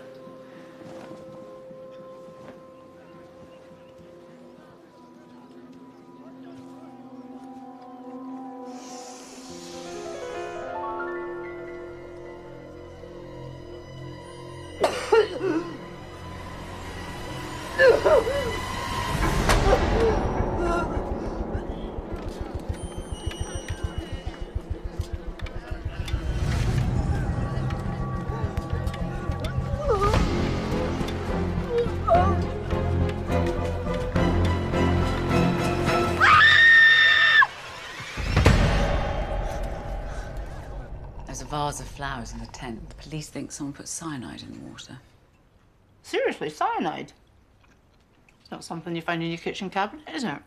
There's a vase of flowers in the tent. The police think someone put cyanide in the water. Seriously, cyanide? It's not something you find in your kitchen cabinet, is it?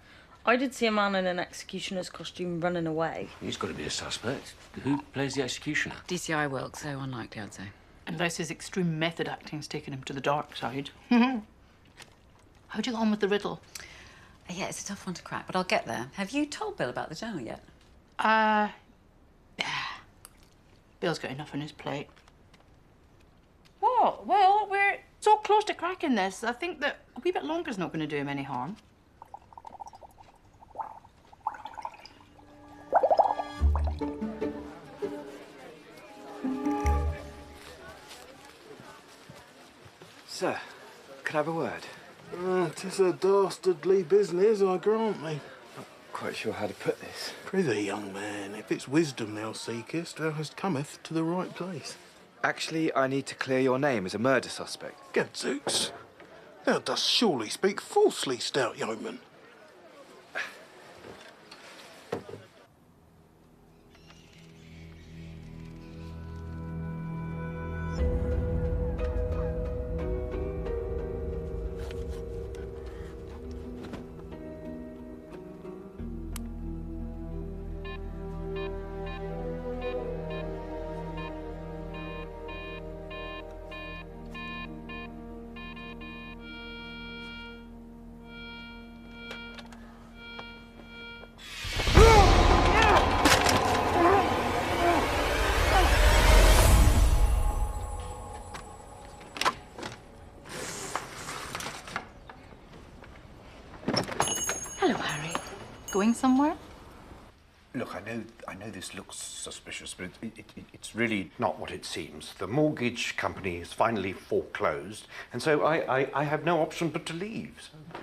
I did see a man in an executioner's costume running away. He's got to be a suspect. Who plays the executioner? DCI Wilkes, so unlikely, I'd say. Unless his extreme method acting's taken him to the dark side. How'd you get on with the riddle? Yeah, it's a tough one to crack, but I'll get there. Have you told Bill about the journal yet? Yeah. Bill's got enough on his plate. What? Well, we're so close to cracking this. I think that a wee bit longer's not going to do him any harm. Sir, could I have a word? 'Tis a dastardly business, I grant me. Not quite sure how to put this. Prithee, young man, if it's wisdom thou seekest, thou hast cometh to the right place. Actually, I need to clear your name as a murder suspect. Gadzooks, thou dost surely speak falsely, stout yeoman. Hello, Harry. Going somewhere? Look, I know this looks suspicious, but it's really not what it seems. The mortgage company is finally foreclosed, and so I have no option but to leave. So.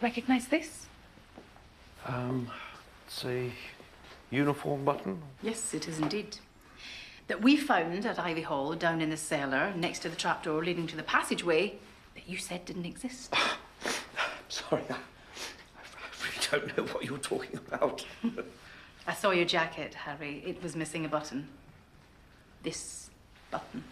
Recognise this? It's a uniform button. Yes, it is indeed. That we found at Ivy Hall, down in the cellar, next to the trapdoor leading to the passageway, that you said didn't exist. Sorry, I really don't know what you're talking about. I saw your jacket, Harry. It was missing a button. This button.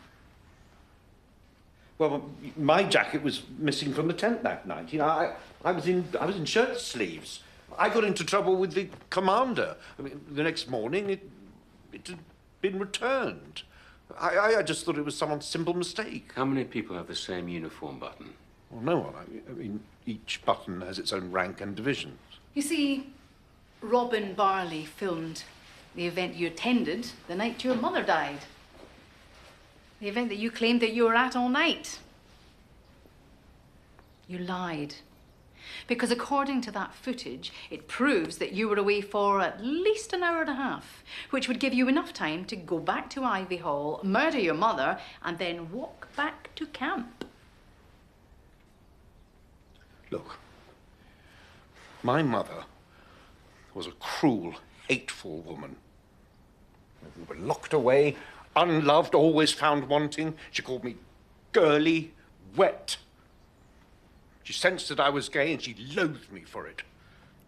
Well, my jacket was missing from the tent that night. You know, I was in shirt sleeves. I got into trouble with the commander. I mean, the next morning, it had been returned. I just thought it was someone's simple mistake. How many people have the same uniform button? Well, no one. I mean, each button has its own rank and divisions. You see, Robin Barley filmed the event you attended the night your mother died. The event that you claimed that you were at all night. You lied. Because according to that footage, it proves that you were away for at least an hour and a half, which would give you enough time to go back to Ivy Hall, murder your mother, and then walk back to camp. Look, my mother was a cruel, hateful woman. We were locked away, unloved, always found wanting. She called me girly, wet. She sensed that I was gay and she loathed me for it.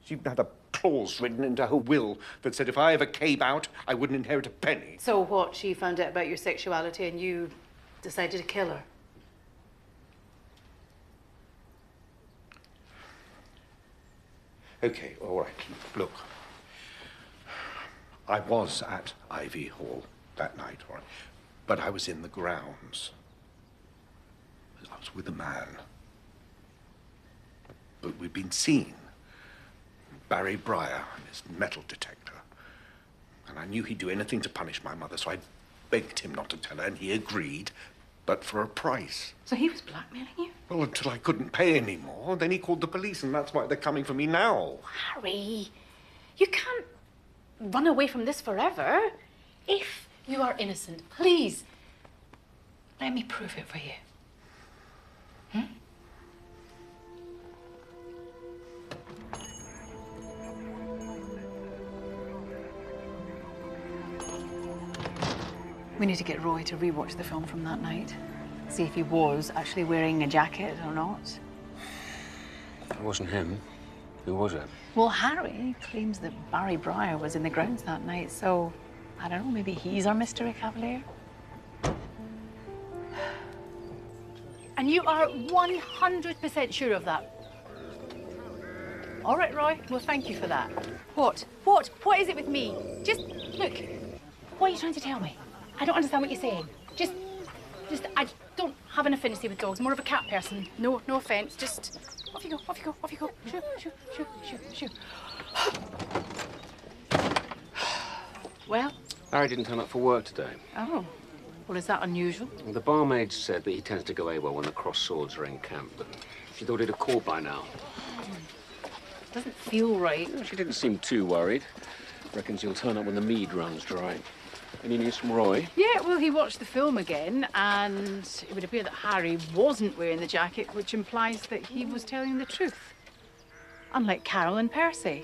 She had a clause written into her will that said if I ever came out, I wouldn't inherit a penny. So what? She found out about your sexuality and you decided to kill her? Okay, all right. Look, I was at Ivy Hall that night, all right, but I was in the grounds. I was with a man. But we'd been seen. Barry Breyer and his metal detector. And I knew he'd do anything to punish my mother, so I begged him not to tell her, and he agreed, but for a price. So he was blackmailing you? Well, until I couldn't pay any more. Then he called the police, and that's why they're coming for me now. Harry, you can't run away from this forever. If you are innocent, please, let me prove it for you. We need to get Roy to rewatch the film from that night. See if he was actually wearing a jacket or not. It wasn't him. Who was it? Well, Harry claims that Barry Breyer was in the grounds that night, so I don't know, maybe he's our mystery cavalier? And you are 100% sure of that? All right, Roy. Well, thank you for that. What? What? What is it with me? Just, look, what are you trying to tell me? I don't understand what you're saying. Just, I don't have an affinity with dogs. More of a cat person. No offence. Just, off you go, off you go, off you go. Shoo, shoo, shoo, shoo, shoo. Well? Harry didn't turn up for work today. Oh. Well, is that unusual? Well, the barmaid said that he tends to go AWOL when the cross swords are in camp, but she thought he'd have called by now. Doesn't feel right. Well, she didn't seem too worried. Reckons he'll turn up when the mead runs dry. Any news from Roy? Yeah, well, he watched the film again, and it would appear that Harry wasn't wearing the jacket, which implies that he was telling the truth. Unlike Carol and Percy.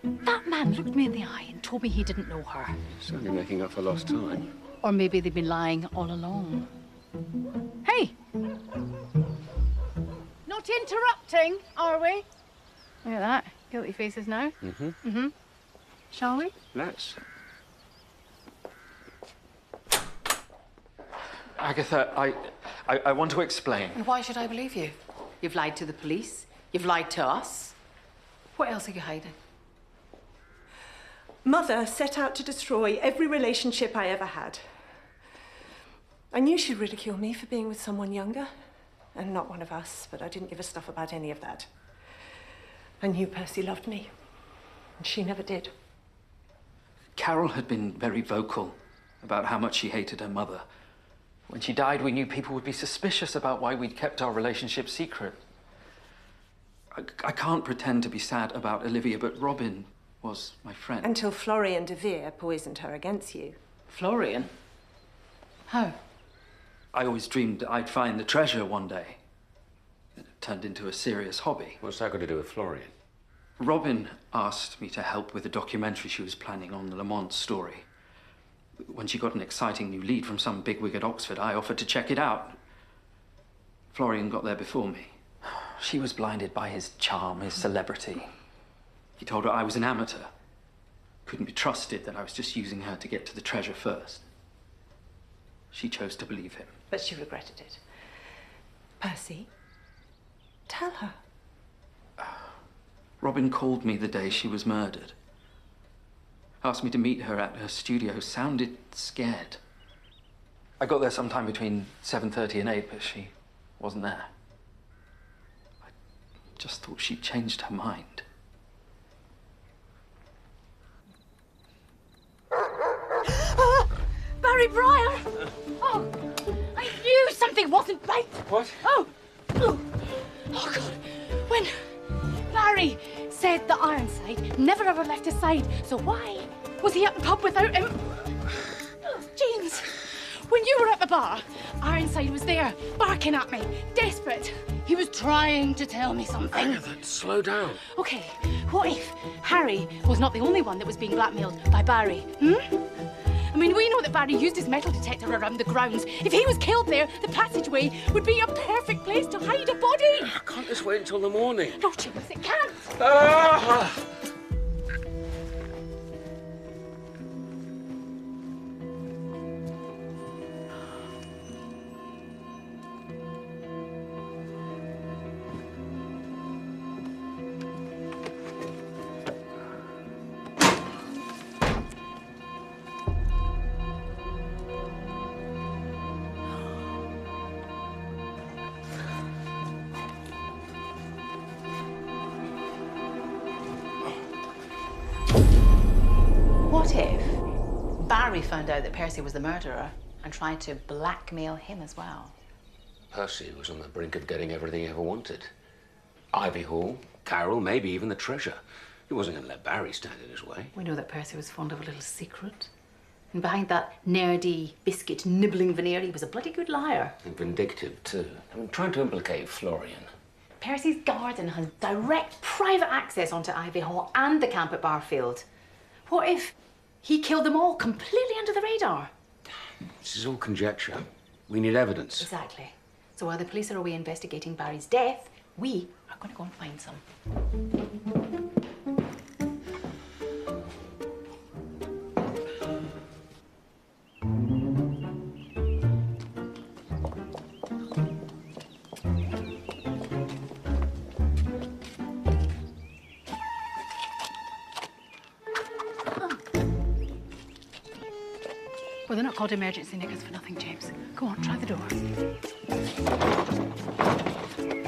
That man looked me in the eye and told me he didn't know her. Certainly making up for lost time. Or maybe they've been lying all along. Hey! Not interrupting, are we? Look at that. Guilty faces now. Mm-hmm. Shall we? Let's. Agatha, I want to explain. And why should I believe you? You've lied to the police. You've lied to us. What else are you hiding? Mother set out to destroy every relationship I ever had. I knew she'd ridicule me for being with someone younger, and not one of us, but I didn't give a stuff about any of that. I knew Percy loved me, and she never did. Carol had been very vocal about how much she hated her mother. When she died, we knew people would be suspicious about why we'd kept our relationship secret. I can't pretend to be sad about Olivia, but Robin was my friend. Until Florian de Vere poisoned her against you. Florian? How? I always dreamed I'd find the treasure one day. It turned into a serious hobby. What's that got to do with Florian? Robin asked me to help with a documentary she was planning on the Lamont's story. When she got an exciting new lead from some bigwig at Oxford, I offered to check it out. Florian got there before me. She was blinded by his charm, his celebrity. He told her I was an amateur. Couldn't be trusted, that I was just using her to get to the treasure first. She chose to believe him. But she regretted it. Percy, tell her. Robin called me the day she was murdered. Asked me to meet her at her studio. Sounded scared. I got there sometime between 7:30 and 8, but she wasn't there. I just thought she'd changed her mind. Barry Breyer! Oh, I knew something wasn't right. What? Oh, God. When Barry said that Ironside never ever left his side, so why was he at the pub without him? James, when you were at the bar, Ironside was there, barking at me, desperate. He was trying to tell me something. Agatha, slow down. Okay, what if Harry was not the only one that was being blackmailed by Barry, I mean, we know that Barry used his metal detector around the grounds. If he was killed there, the passageway would be a perfect place to hide a body. Can't this wait until the morning? No, James, it can't. Ah! What if Barry found out that Percy was the murderer and tried to blackmail him as well? Percy was on the brink of getting everything he ever wanted. Ivy Hall, Carol, maybe even the treasure. He wasn't going to let Barry stand in his way. We know that Percy was fond of a little secret. And behind that nerdy, biscuit-nibbling veneer, he was a bloody good liar. And vindictive, too. I mean, trying to implicate Florian. Percy's garden has direct private access onto Ivy Hall and the camp at Barfield. What if he killed them all completely under the radar? This is all conjecture. We need evidence. Exactly. So while the police are away investigating Barry's death, we are going to go and find some. Well, they're not called emergency knickers for nothing, James. Go on, try the door.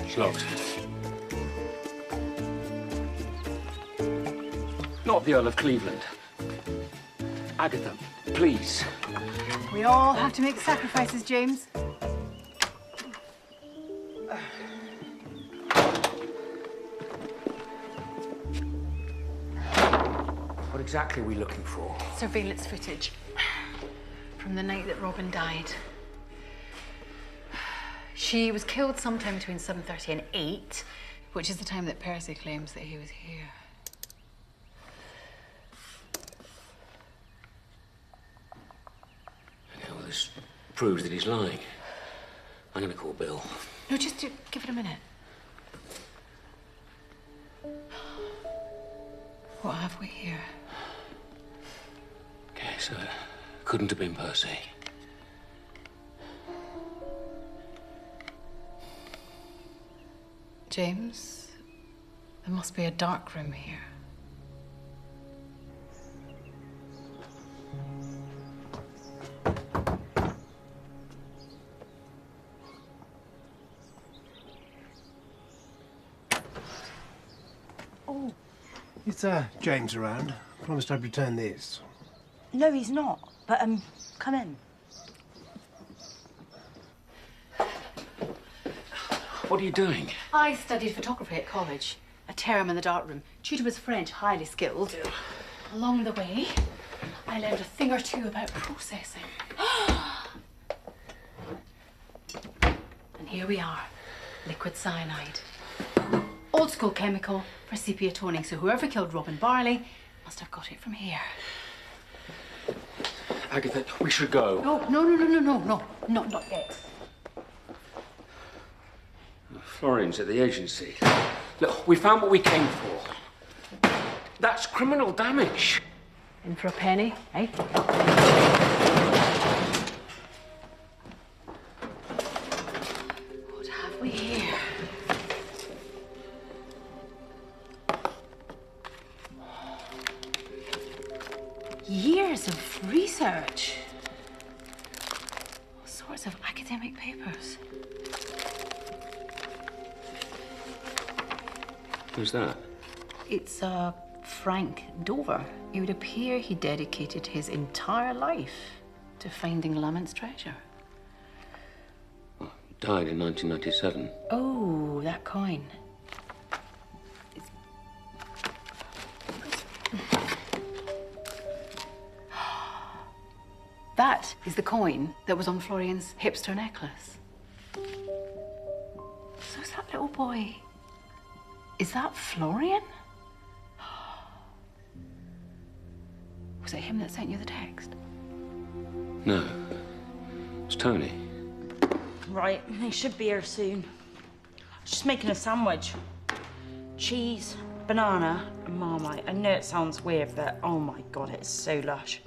It's locked. Not the Earl of Cleveland. Agatha, please. We all have to make sacrifices, James. What exactly are we looking for? Surveillance footage from the night that Robin died. She was killed sometime between 7:30 and 8, which is the time that Percy claims that he was here. Okay, well, this proves that he's lying. I'm going to call Bill. No, just give it a minute. What have we here? Okay, so it couldn't have been Percy. James, there must be a dark room here. Oh. Is James around? I promised I'd return this. No, he's not. But, come in. What are you doing? I studied photography at college. A term in the darkroom. Tutor was French, highly skilled. Along the way, I learned a thing or two about processing. And here we are, liquid cyanide. Old school chemical for sepia toning, so whoever killed Robin Barley must have got it from here. Agatha, we should go. No, not yet. Florian's at the agency. Look, we found what we came for. That's criminal damage. In for a penny, eh? What have we here? Years of research. All sorts of academic papers. Who's that? It's Frank Dover. It would appear he dedicated his entire life to finding Lamont's treasure. Oh, died in 1997. Oh, that coin. That is the coin that was on Florian's hipster necklace. So is that little boy... Is that Florian? Was it him that sent you the text? No. It's Tony. Right, he should be here soon. Just making a sandwich. Cheese, banana, and Marmite. I know it sounds weird, but oh my God, it's so lush.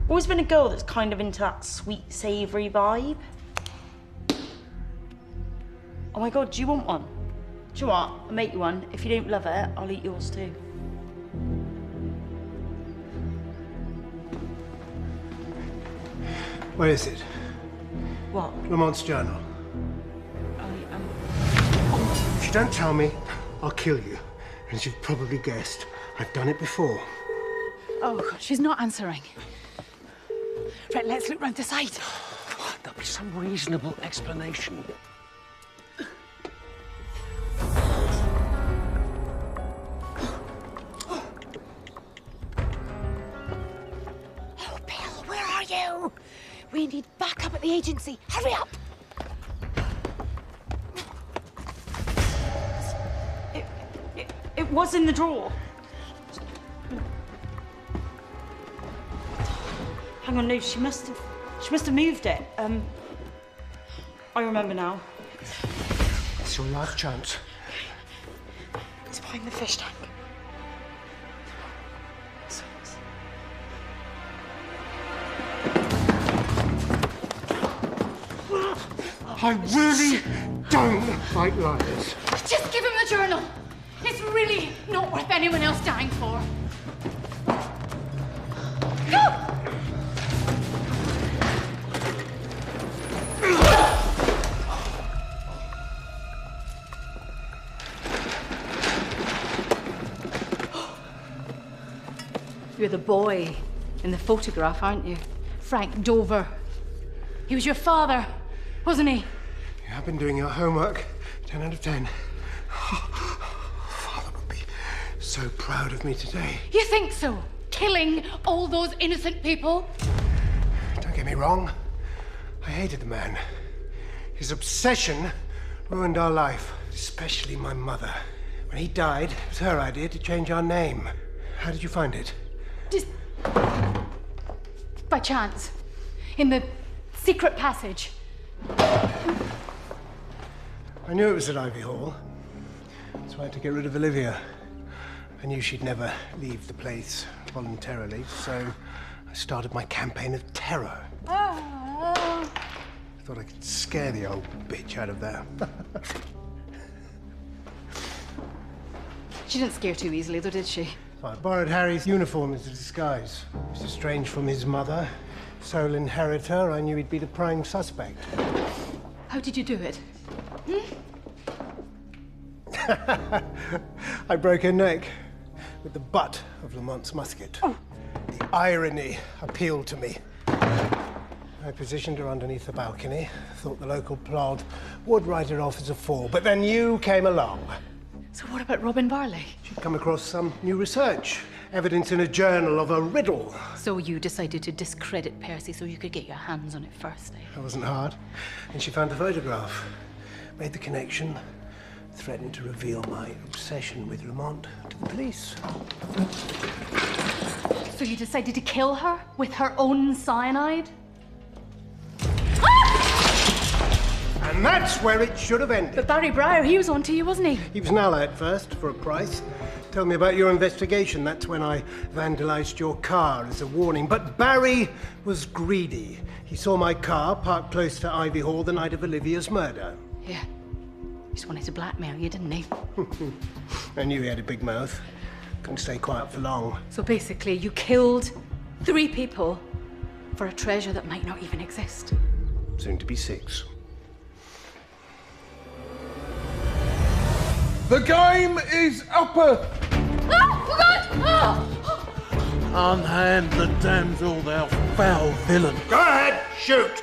Always been a girl that's kind of into that sweet, savoury vibe. Oh my God, do you want one? Do you know what? I'll make you one. If you don't love it, I'll eat yours too. Where is it? What? Lamont's journal. If you don't tell me, I'll kill you. And as you've probably guessed, I've done it before. Oh, God, she's not answering. Right, let's look round the side. There'll be some reasonable explanation. Oh, Bill, where are you? We need backup at the agency. Hurry up! It was in the drawer. Hang on, no, she must have moved it. I remember now. It's your last chance. It's behind the fish tank. I really don't like liars. Just give him the journal. It's really not worth anyone else dying for. Go! You're the boy in the photograph, aren't you? Frank Dover. He was your father, wasn't he? You have been doing your homework. 10 out of 10. Father would be so proud of me today. You think so? Killing all those innocent people? Don't get me wrong. I hated the man. His obsession ruined our life, especially my mother. When he died, it was her idea to change our name. How did you find it? Just by chance. In the secret passage. I knew it was at Ivy Hall. That's why I had to get rid of Olivia. I knew she'd never leave the place voluntarily, so I started my campaign of terror. I thought I could scare the old bitch out of there. She didn't scare too easily, though, did she? I borrowed Harry's uniform as a disguise. He was estranged from his mother, sole inheritor. I knew he'd be the prime suspect. How did you do it? I broke her neck with the butt of Lamont's musket. Oh. The irony appealed to me. I positioned her underneath the balcony, thought the local plod would write her off as a fool, but then you came along. So what about Robin Barley? She'd come across some new research, evidence in a journal of a riddle. So you decided to discredit Percy so you could get your hands on it first, eh? That wasn't hard. And she found the photograph, made the connection, threatened to reveal my obsession with Lamont to the police. So you decided to kill her with her own cyanide? And that's where it should have ended. But Barry Breyer, he was on to you, wasn't he? He was an ally at first, for a price. Tell me about your investigation. That's when I vandalized your car as a warning. But Barry was greedy. He saw my car parked close to Ivy Hall the night of Olivia's murder. Yeah. He just wanted to blackmail you, didn't he? I knew he had a big mouth. Couldn't stay quiet for long. So basically, you killed 3 people for a treasure that might not even exist. Soon to be 6. The game is upper. Unhand the damsel, thou foul villain. Go ahead, shoot!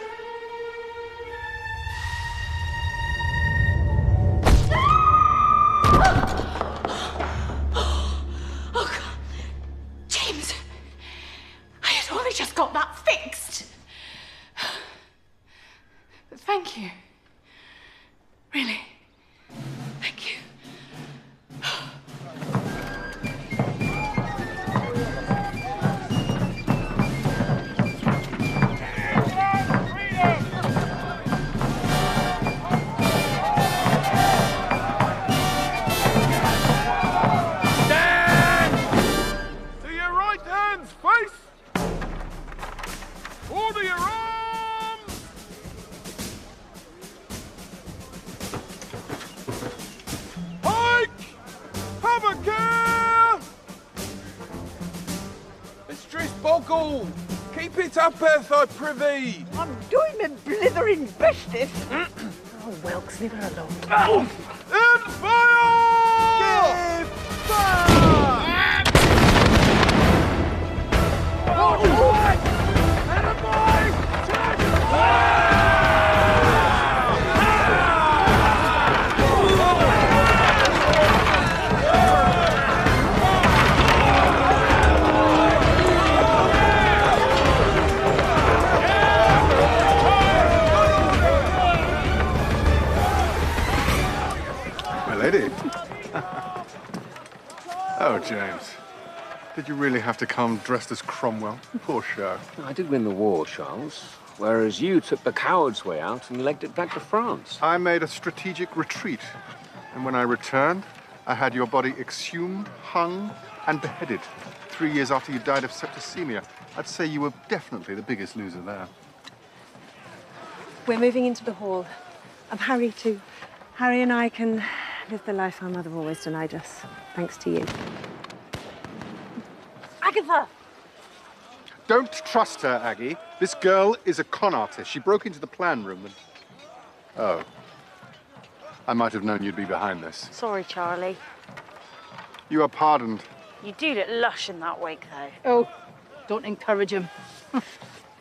Oh, God. James, I had only just got that fixed. But thank you. Really. Thank you. Order your arms! Pike! Have a care! Mistress Boggle! Keep it up, Earth, I prithee! I'm doing my blithering bestest. Oh, Wilkes, leave her alone. And fire! Give fire! Oh, boy! My lady. Oh, James. Did you really have to come dressed as Cromwell? Poor show. I did win the war, Charles, whereas you took the coward's way out and legged it back to France. I made a strategic retreat, and when I returned, I had your body exhumed, hung, and beheaded 3 years after you died of septicemia. I'd say you were definitely the biggest loser there. We're moving into the hall. I'm Harry too. Harry and I can live the life our mother always denied us, thanks to you. Agatha! Don't trust her, Aggie. This girl is a con artist. She broke into the plan room and... Oh. I might have known you'd be behind this. Sorry, Charlie. You are pardoned. You do look lush in that wig, though. Oh, don't encourage him.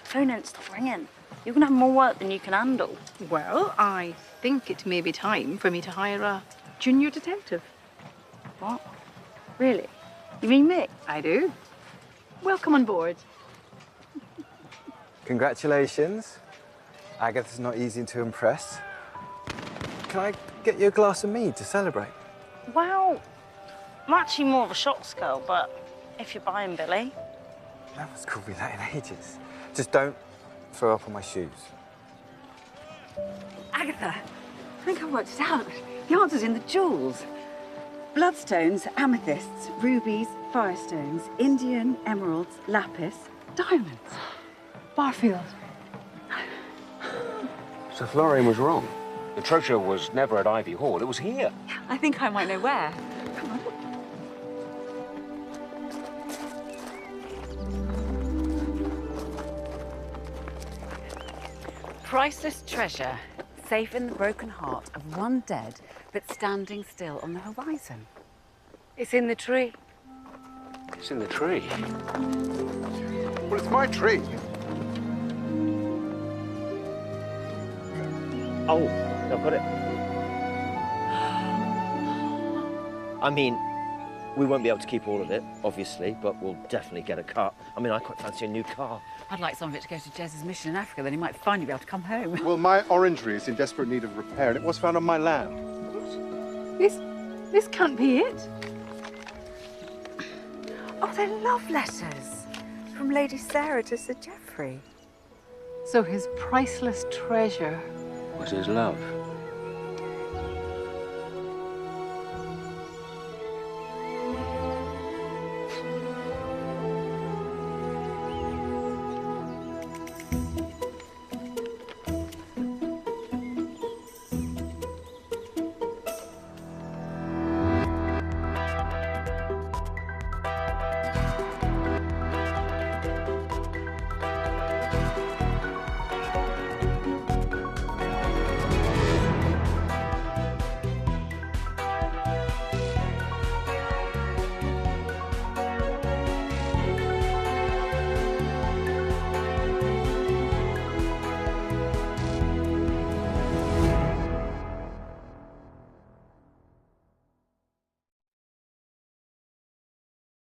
Phone don't stop ringing. You're gonna have more work than you can handle. Well, I think it may be time for me to hire a junior detective. What? Really? You mean me? I do. Welcome on board. Congratulations. Agatha's not easy to impress. Can I get you a glass of mead to celebrate? Well, I'm actually more of a shots girl, but if you're buying Billy. No one's called me that in ages. Just don't throw up on my shoes. Agatha, I think I've worked it out. The answer's in the jewels. Bloodstones, amethysts, rubies, firestones, Indian, emeralds, lapis, diamonds. Barfield. So Florian was wrong. The treasure was never at Ivy Hall. It was here. I think I might know where. Come on. Priceless treasure, safe in the broken heart of one dead, but standing still on the horizon. It's in the tree. It's in the tree. Well, it's my tree. Oh, I've got it. I mean, we won't be able to keep all of it, obviously, but we'll definitely get a cut. I mean, I quite fancy a new car. I'd like some of it to go to Jez's mission in Africa, then he might finally be able to come home. Well, my orangery is in desperate need of repair, and it was found on my land. This can't be it. Oh, they're love letters from Lady Sarah to Sir Geoffrey. So his priceless treasure Was his love.